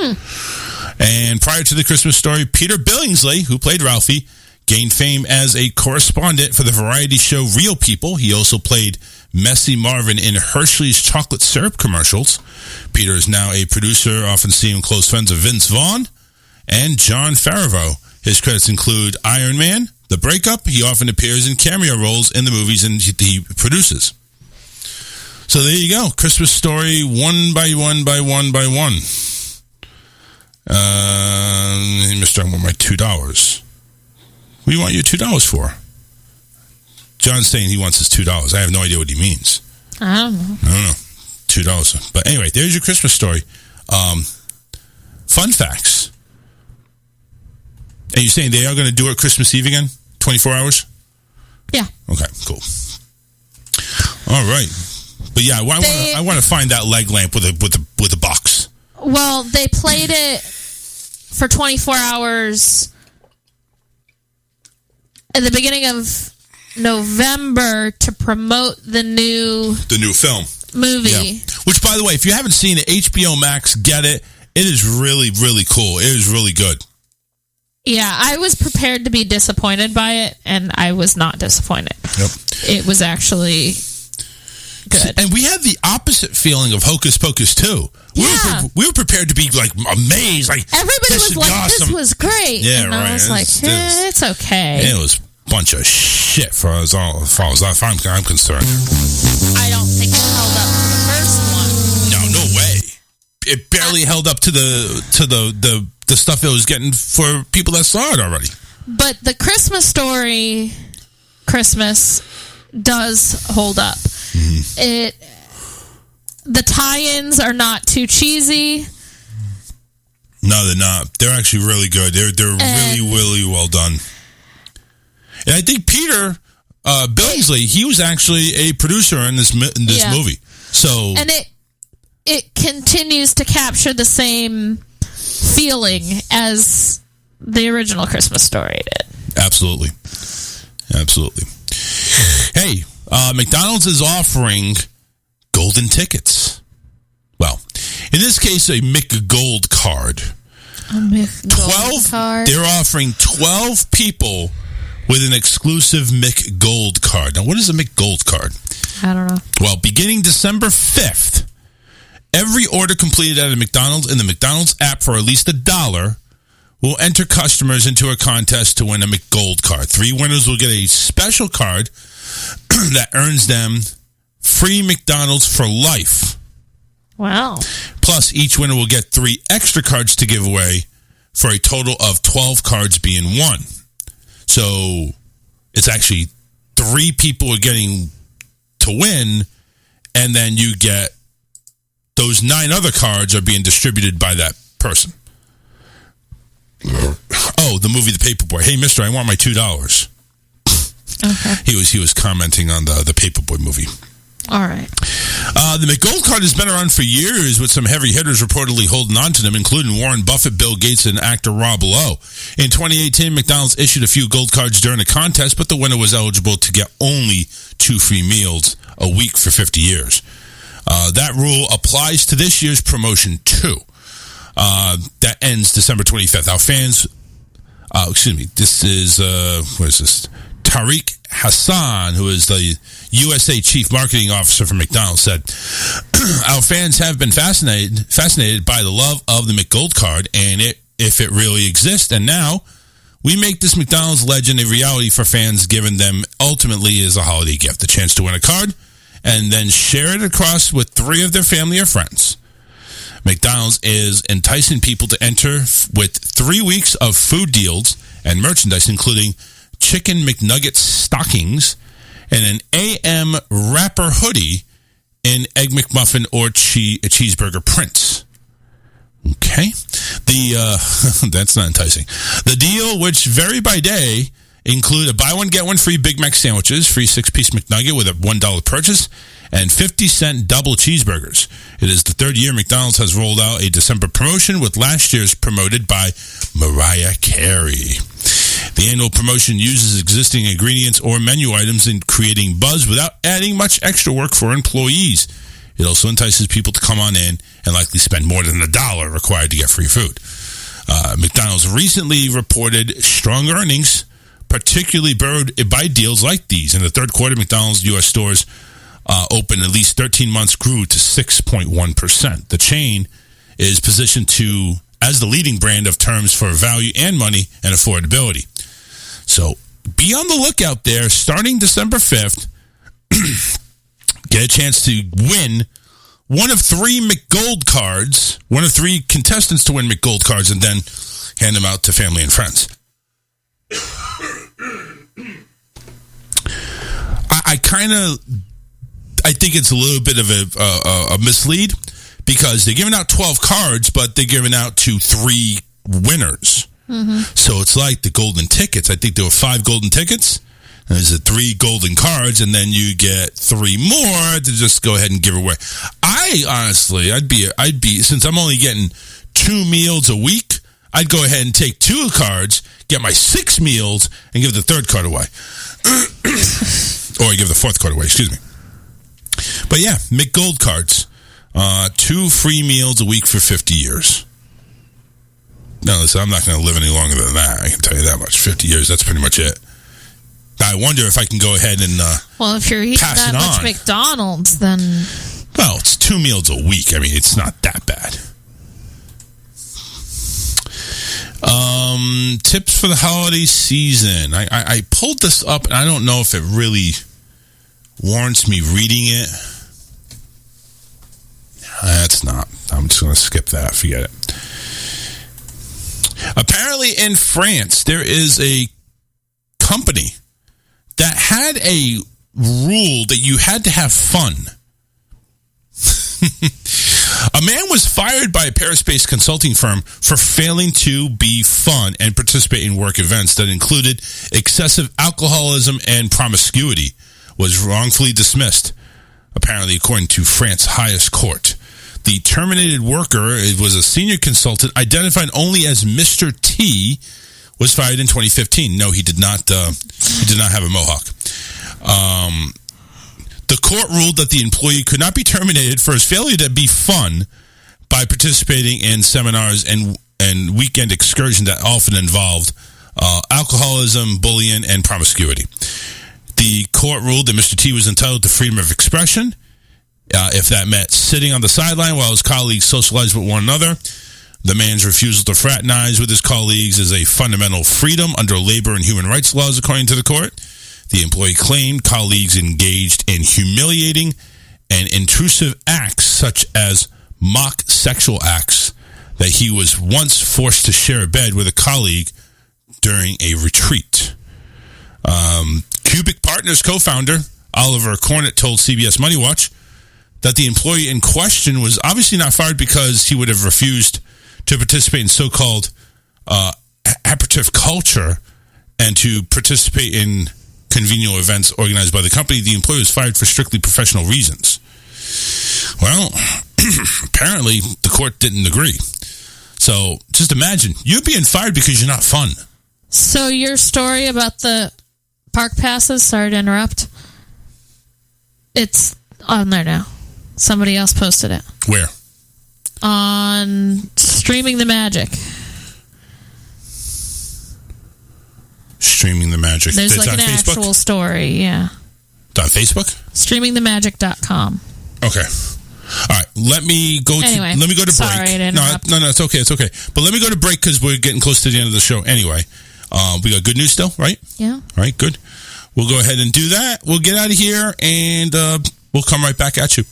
And prior to The Christmas Story, Peter Billingsley, who played Ralphie, gained fame as a correspondent for the variety show Real People. He also played Messy Marvin in Hershey's chocolate syrup commercials. Peter is now a producer, often seen close friends of Vince Vaughn and John Favreau. His credits include Iron Man, The Breakup. He often appears in cameo roles in the movies and he produces. So there you go. Christmas Story, one by one by one by one. Mr. I want my $2. What do you want your $2 for? John's saying he wants his $2. I have no idea what he means. I don't know. $2. But anyway, there's your Christmas Story. Fun facts. And you're saying they are going to do it Christmas Eve again? 24 hours? Yeah. Okay, cool. All right. But yeah, I want to find that leg lamp with a box. Well, they played it for 24 hours at the beginning of November to promote the new film movie. Yeah. Which, by the way, if you haven't seen it, HBO Max, get it. It is really, really cool. It is really good. Yeah, I was prepared to be disappointed by it, and I was not disappointed. Yep. It was actually good. And we had the opposite feeling of Hocus Pocus, too. We were prepared to be, like, amazed. Like, everybody was like, awesome. This was great. Yeah, and right. I was like, it's okay. It was a bunch of shit for as far as I'm concerned. I don't think it held up to the first one. No way. It barely held up to the stuff it was getting for people that saw it already. But the Christmas Story Christmas does hold up. Mm-hmm. The tie-ins are not too cheesy. No, they're not. They're actually really good. They're really, really well done. And I think Peter Billingsley, he was actually a producer in this movie. So, and it continues to capture the same feeling as the original Christmas Story did. Absolutely. Hey, McDonald's is offering golden tickets. Well, In this case, a McGold card. A McGold card. They're offering 12 people with an exclusive McGold card. Now, what is a McGold card? I don't know. Well, beginning December 5th, every order completed at a McDonald's in the McDonald's app for at least $1 will enter customers into a contest to win a McGold card. 3 winners will get a special card that earns them free McDonald's for life. Wow. Plus, each winner will get 3 extra cards to give away for a total of 12 cards being won. So, it's actually 3 people are getting to win, and then you get those 9 other cards are being distributed by that person. Oh, the movie The Paperboy. Hey, mister, I want my $2. Okay. He was commenting on the Paperboy movie. All right. The McGold card has been around for years, with some heavy hitters reportedly holding on to them, including Warren Buffett, Bill Gates, and actor Rob Lowe. In 2018, McDonald's issued a few gold cards during a contest, but the winner was eligible to get only 2 free meals a week for 50 years. That rule applies to this year's promotion, too. That ends December 25th. Our fans, this is, what is this? Tariq Hassan, who is the USA Chief Marketing Officer for McDonald's, said, our fans have been fascinated by the love of the McGold card and if it really exists. And now we make this McDonald's legend a reality for fans, giving them ultimately as a holiday gift, the chance to win a card and then share it across with 3 of their family or friends. McDonald's is enticing people to enter with 3 weeks of food deals and merchandise, including Chicken McNugget stockings and an AM wrapper hoodie in Egg McMuffin or cheeseburger prints. Okay. That's not enticing. The deal, which vary by day, include a buy one, get one free Big Mac sandwiches, free 6-piece McNugget with a $1 purchase, and 50-cent double cheeseburgers. It is the 3rd year McDonald's has rolled out a December promotion, with last year's promoted by Mariah Carey. The annual promotion uses existing ingredients or menu items in creating buzz without adding much extra work for employees. It also entices people to come on in and likely spend more than $1 required to get free food. McDonald's recently reported strong earnings, particularly burrowed by deals like these. In the 3rd quarter, McDonald's U.S. stores open at least 13 months grew to 6.1%. The chain is positioned as the leading brand of terms for value and money and affordability. So be on the lookout there. Starting December 5th, get a chance to win one of 3 McGold cards, one of 3 contestants to win McGold cards, and then hand them out to family and friends. I think it's a little bit of a mislead, because they're giving out 12 cards, but they're giving out to 3 winners. Mm-hmm. So it's like the golden tickets. I think there were 5 golden tickets. And there's 3 golden cards, and then you get 3 more to just go ahead and give away. I honestly, I'd be since I'm only getting 2 meals a week, I'd go ahead and take 2 cards, get my 6 meals, and give the 3rd card away. Or I give the 4th card away, excuse me. But yeah, McGold cards. 2 free meals a week for 50 years. No, listen, I'm not going to live any longer than that. I can tell you that much. 50 years, that's pretty much it. I wonder if I can go ahead and well, if you're eating that much McDonald's, then... Well, it's 2 meals a week. I mean, it's not that bad. Tips for the holiday season. I pulled this up, and I don't know if it really warrants me reading it. That's not. I'm just going to skip that. Forget it. Apparently in France, there is a company that had a rule that you had to have fun. A man was fired by a Paris-based consulting firm for failing to be fun and participate in work events that included excessive alcoholism and promiscuity. Was wrongfully dismissed, apparently according to France's highest court. The terminated worker, it was a senior consultant identified only as Mr. T, was fired in 2015. No, he did not. He did not have a mohawk. The court ruled that the employee could not be terminated for his failure to be fun, by participating in seminars and weekend excursions that often involved alcoholism, bullying, and promiscuity. The court ruled that Mr. T was entitled to freedom of expression if that meant sitting on the sideline while his colleagues socialized with one another. The man's refusal to fraternize with his colleagues is a fundamental freedom under labor and human rights laws, according to the court. The employee claimed colleagues engaged in humiliating and intrusive acts such as mock sexual acts that he was once forced to share a bed with a colleague during a retreat. Cubic Partners co-founder Oliver Cornett told CBS Money Watch that the employee in question was obviously not fired because he would have refused to participate in so-called aperitif culture and to participate in convivial events organized by the company. The employee was fired for strictly professional reasons. Well, apparently the court didn't agree. So just imagine, you're being fired because you're not fun. So your story about the park passes, sorry to interrupt, it's on there now. Somebody else posted it. Where? On Streaming the Magic. Streaming the Magic. There's It's like on an Facebook? actual story, yeah. It's on Facebook? Streamingthemagic.com. Okay. All right. Let me go to Anyway, break. sorry to interrupt. No, it's okay. It's okay. But let me go to break because we're getting close to the end of the show anyway. We got good news still, right? Yeah. All right, good. We'll go ahead and do that. We'll get out of here and we'll come right back at you.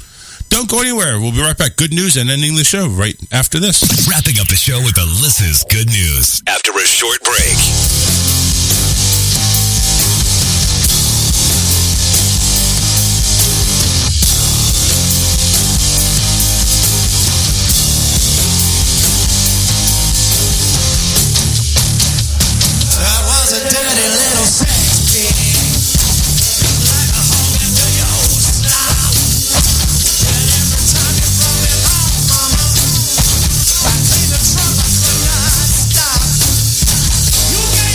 Don't go anywhere. We'll be right back. Good news and ending the show right after this. Wrapping up the show with Alyssa's good news after a short break. I was a dirty little sex king. Like a home into your style. And every time you brought me home, mama, I cleaned the trunk, I could not stop. You gave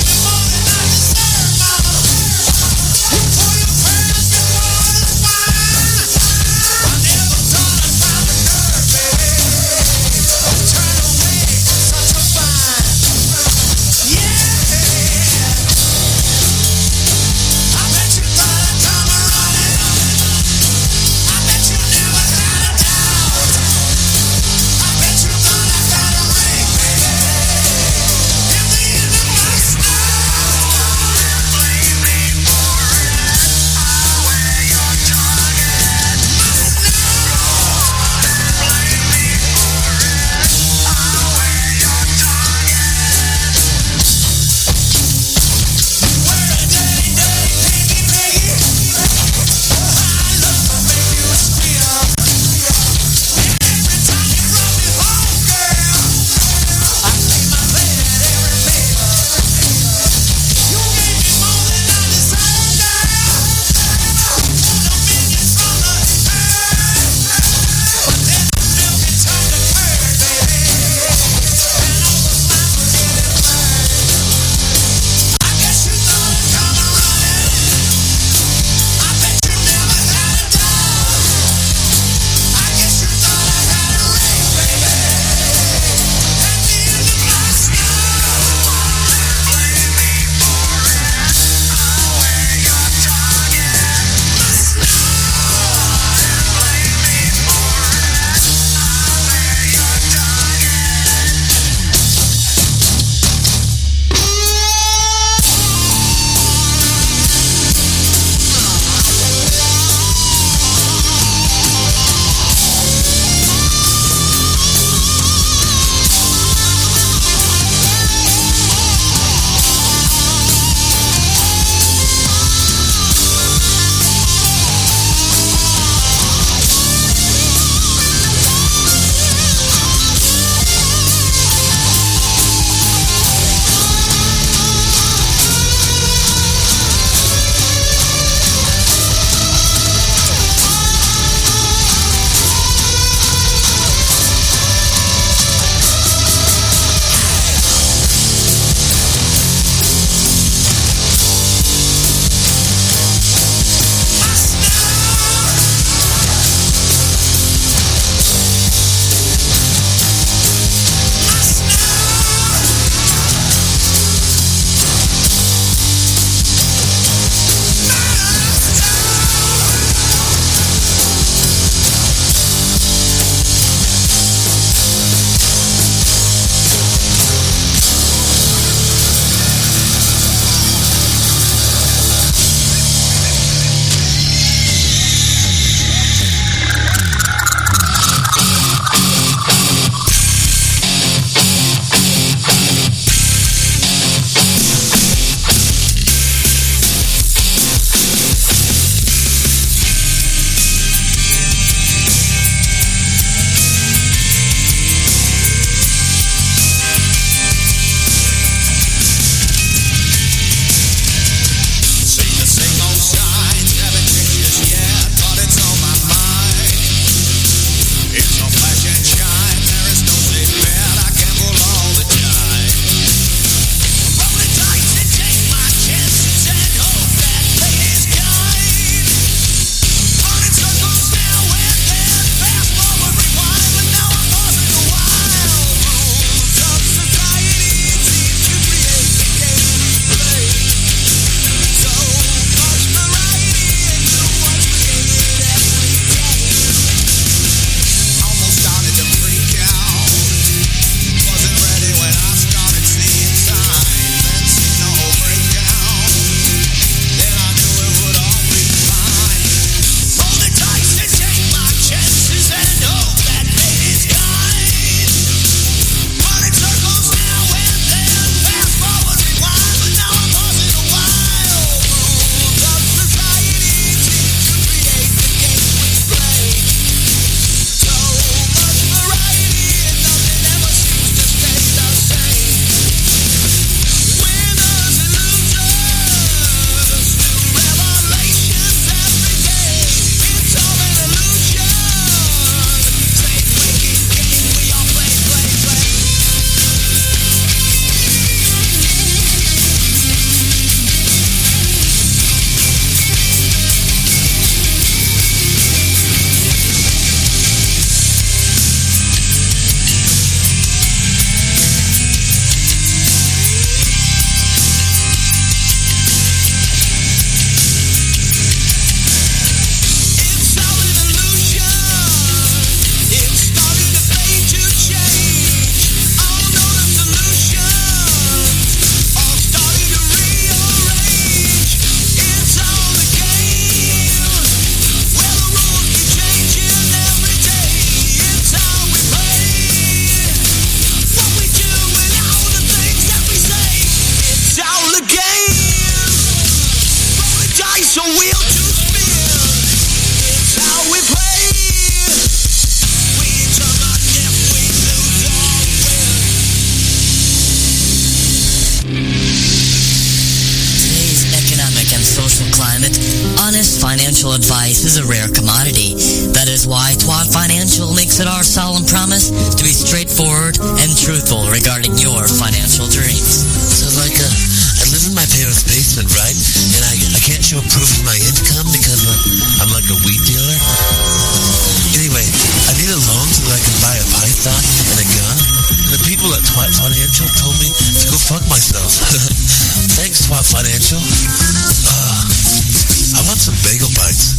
financial advice is a rare commodity. That is why Twat Financial makes it our solemn promise to be straightforward and truthful regarding your financial dreams. So, I live in my parents' basement, right? And I can't show proof of my income because I'm like a weed dealer. Anyway, I need a loan so that I can buy a python and a gun. And the people at Twat Financial told me to go fuck myself. Thanks, Twat Financial. I want some bagel bites.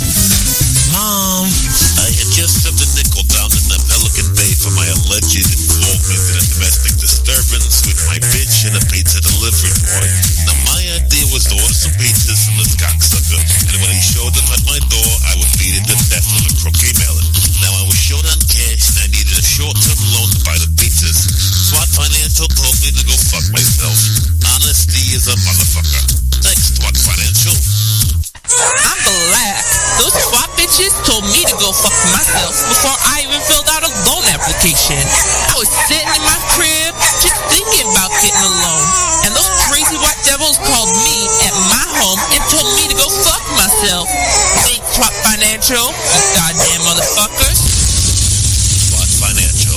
Mom! I had just slipped a nickel down in the Pelican Bay for my alleged involvement in a domestic disturbance with my bitch and a pizza delivery boy. Now, my idea was to order some pizzas from this cocksucker, and when he showed up at my door, I would beat him to death with a croquet melon. Now, I was short on cash, and I needed a short-term loan to buy the pizzas. SWAT Financial told me to go fuck myself. Honesty is a motherfucker. Thanks, SWAT Financial. I'm black. Those SWAT bitches told me to go fuck myself before I even filled out a loan application. I was sitting in my crib just thinking about getting a loan. And those crazy white devils called me at my home and told me to go fuck myself. Thanks, SWAT Financial, you goddamn motherfuckers. SWAT Financial.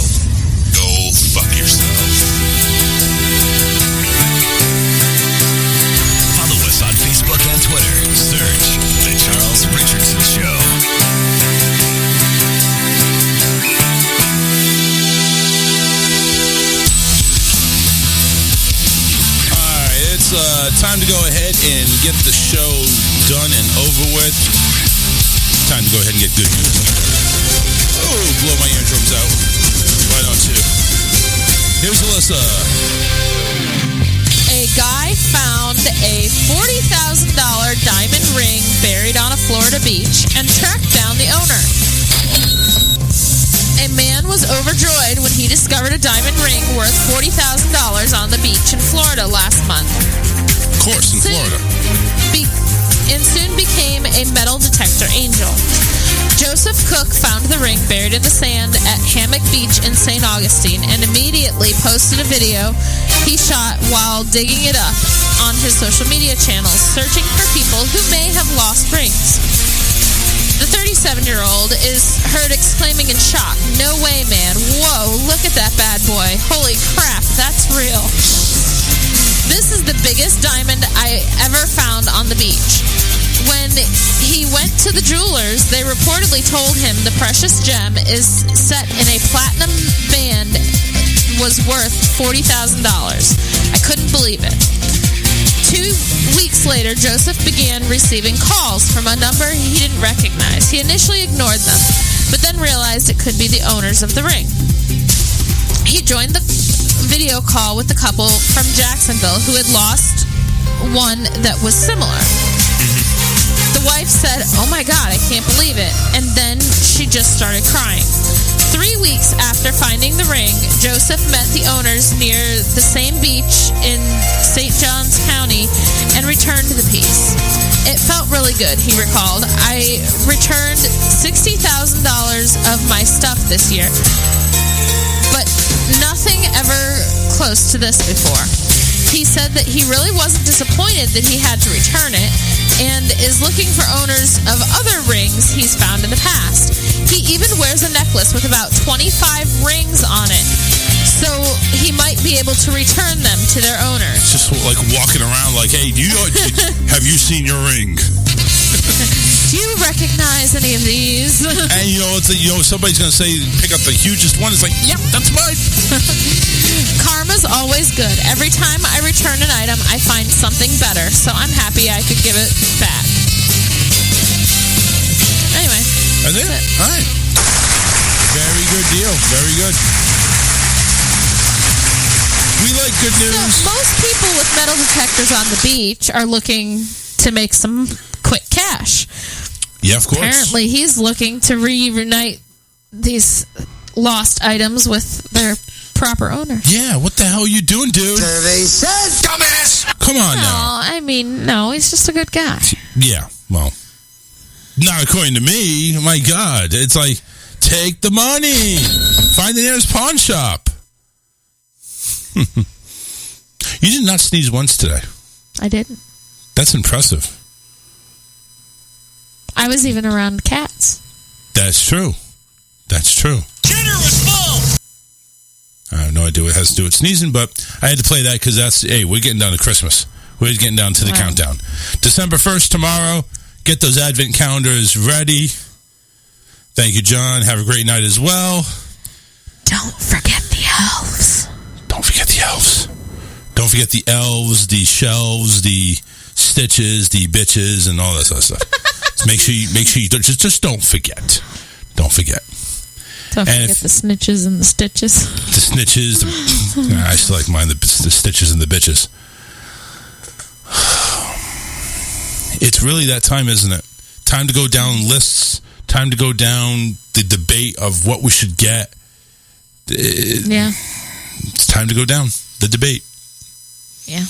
Go fuck yourself. Follow us on Facebook and Twitter. Search The Charles Richardson Show. Alright, it's time to go ahead and get the show done and over with. Time to go ahead and get good news. Oh, blow my eardrums out. Why don't you? Here's Alyssa. A guy found a $40,000 diamond ring buried on a Florida beach and tracked down the owner. A man was overjoyed when he discovered a diamond ring worth $40,000 on the beach in Florida last month. Of course, in Florida. And soon became a metal detector angel. Joseph Cook found the ring buried in the sand at Hammock Beach in St. Augustine and immediately posted a video he shot while digging it up on his social media channels, searching for people who may have lost rings. The 37-year-old is heard exclaiming in shock, "No way, man. Whoa, look at that bad boy. Holy crap, that's real." This is the biggest diamond I ever found on the beach. When he went to the jewelers, they reportedly told him the precious gem is set in a platinum band was worth $40,000. I couldn't believe it. 2 weeks later, Joseph began receiving calls from a number he didn't recognize. He initially ignored them, but then realized it could be the owners of the ring. He joined the video call with the couple from Jacksonville who had lost one that was similar. The wife said, "Oh my God, I can't believe it." And then she just started crying. 3 weeks after finding the ring, Joseph met the owners near the same beach in St. Johns County and returned the piece. It felt really good, he recalled. "I returned $60,000 of my stuff this year, but nothing ever close to this before." He said that he really wasn't disappointed that he had to return it and is looking for owners of other rings he's found in the past. He even wears a necklace with about 25 rings on it, so he might be able to return them to their owners. It's just like walking around like, "Hey, have you seen your ring? Do you recognize any of these?" And somebody's going to say, pick up the hugest one. It's like, "Yep, that's mine." Karma's always good. Every time I return an item, I find something better, so I'm happy I could give it back. Anyway. That's it. All right. Very good deal. Very good. We like good news. So most people with metal detectors on the beach are looking to make some quick cash. Yeah, of course. Apparently, he's looking to reunite these lost items with their proper owner. Yeah, what the hell are you doing, dude? Survey says, dumbass! Come on No, now. I mean, no, he's just a good guy. Yeah, well, not according to me. My God. It's like, take the money. Find the nearest pawn shop. You did not sneeze once today. I didn't. That's impressive. I was even around cats. That's true. That's true. Dinner was full. I have no idea what it has to do with sneezing, but I had to play that because we're getting down to Christmas. We're getting down to the countdown. December 1st tomorrow. Get those Advent calendars ready. Thank you, John. Have a great night as well. Don't forget the elves. Don't forget the elves. Don't forget the elves, the shelves, the stitches, the bitches, and all that sort of stuff. make sure you just don't forget. Don't forget. Don't forget the snitches and the stitches. The snitches. I still like mine. The stitches and the bitches. It's really that time, isn't it? Time to go down lists. Time to go down the debate of what we should get. Yeah. It's time to go down the debate. Yeah.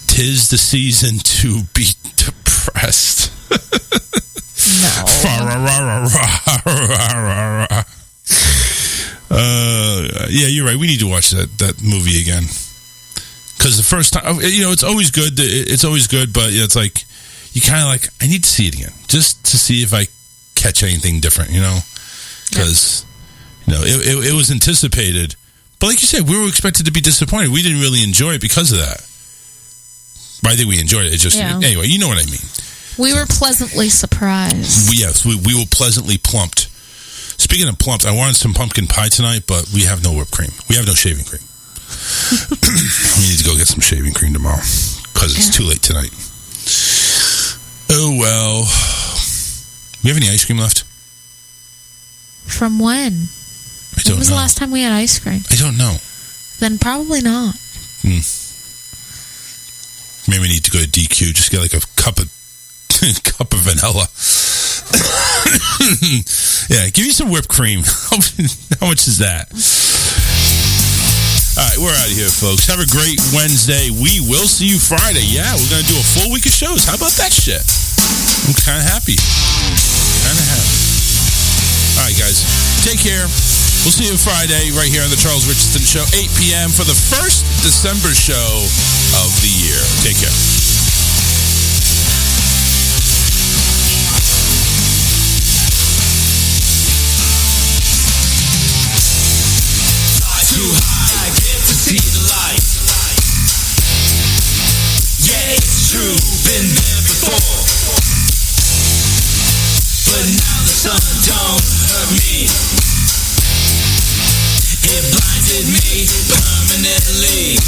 'Tis the season to be depressed. No. Yeah, you're right. We need to watch that movie again. Because the first time, it's always good. It's always good, but it's like, you kind of like, I need to see it again. Just to see if I catch anything different, Because, it was anticipated. But like you said, we were expected to be disappointed. We didn't really enjoy it because of that. But I think we enjoyed it. It just, anyway, you know what I mean. We were pleasantly surprised. Yes, we were pleasantly plumped. Speaking of plumped, I wanted some pumpkin pie tonight, but we have no whipped cream. We have no shaving cream. We need to go get some shaving cream tomorrow because it's too late tonight. Oh, well. We have any ice cream left? From when? I don't know. When was the last time we had ice cream? I don't know. Then probably not. Maybe we need to go to DQ. Just get like a cup of vanilla. Yeah, give me some whipped cream. How much is that? All right, we're out of here, folks. Have a great Wednesday. We will see you Friday. Yeah, we're going to do a full week of shows. How about that shit? I'm kind of happy. All right, guys. Take care. We'll see you Friday right here on the Charles Richardson Show, 8 p.m. for the first December show of the year. Take care. Too high, get to see the light. Yeah, it's true, been there before. But now the sun don't hurt me. It blinded me permanently.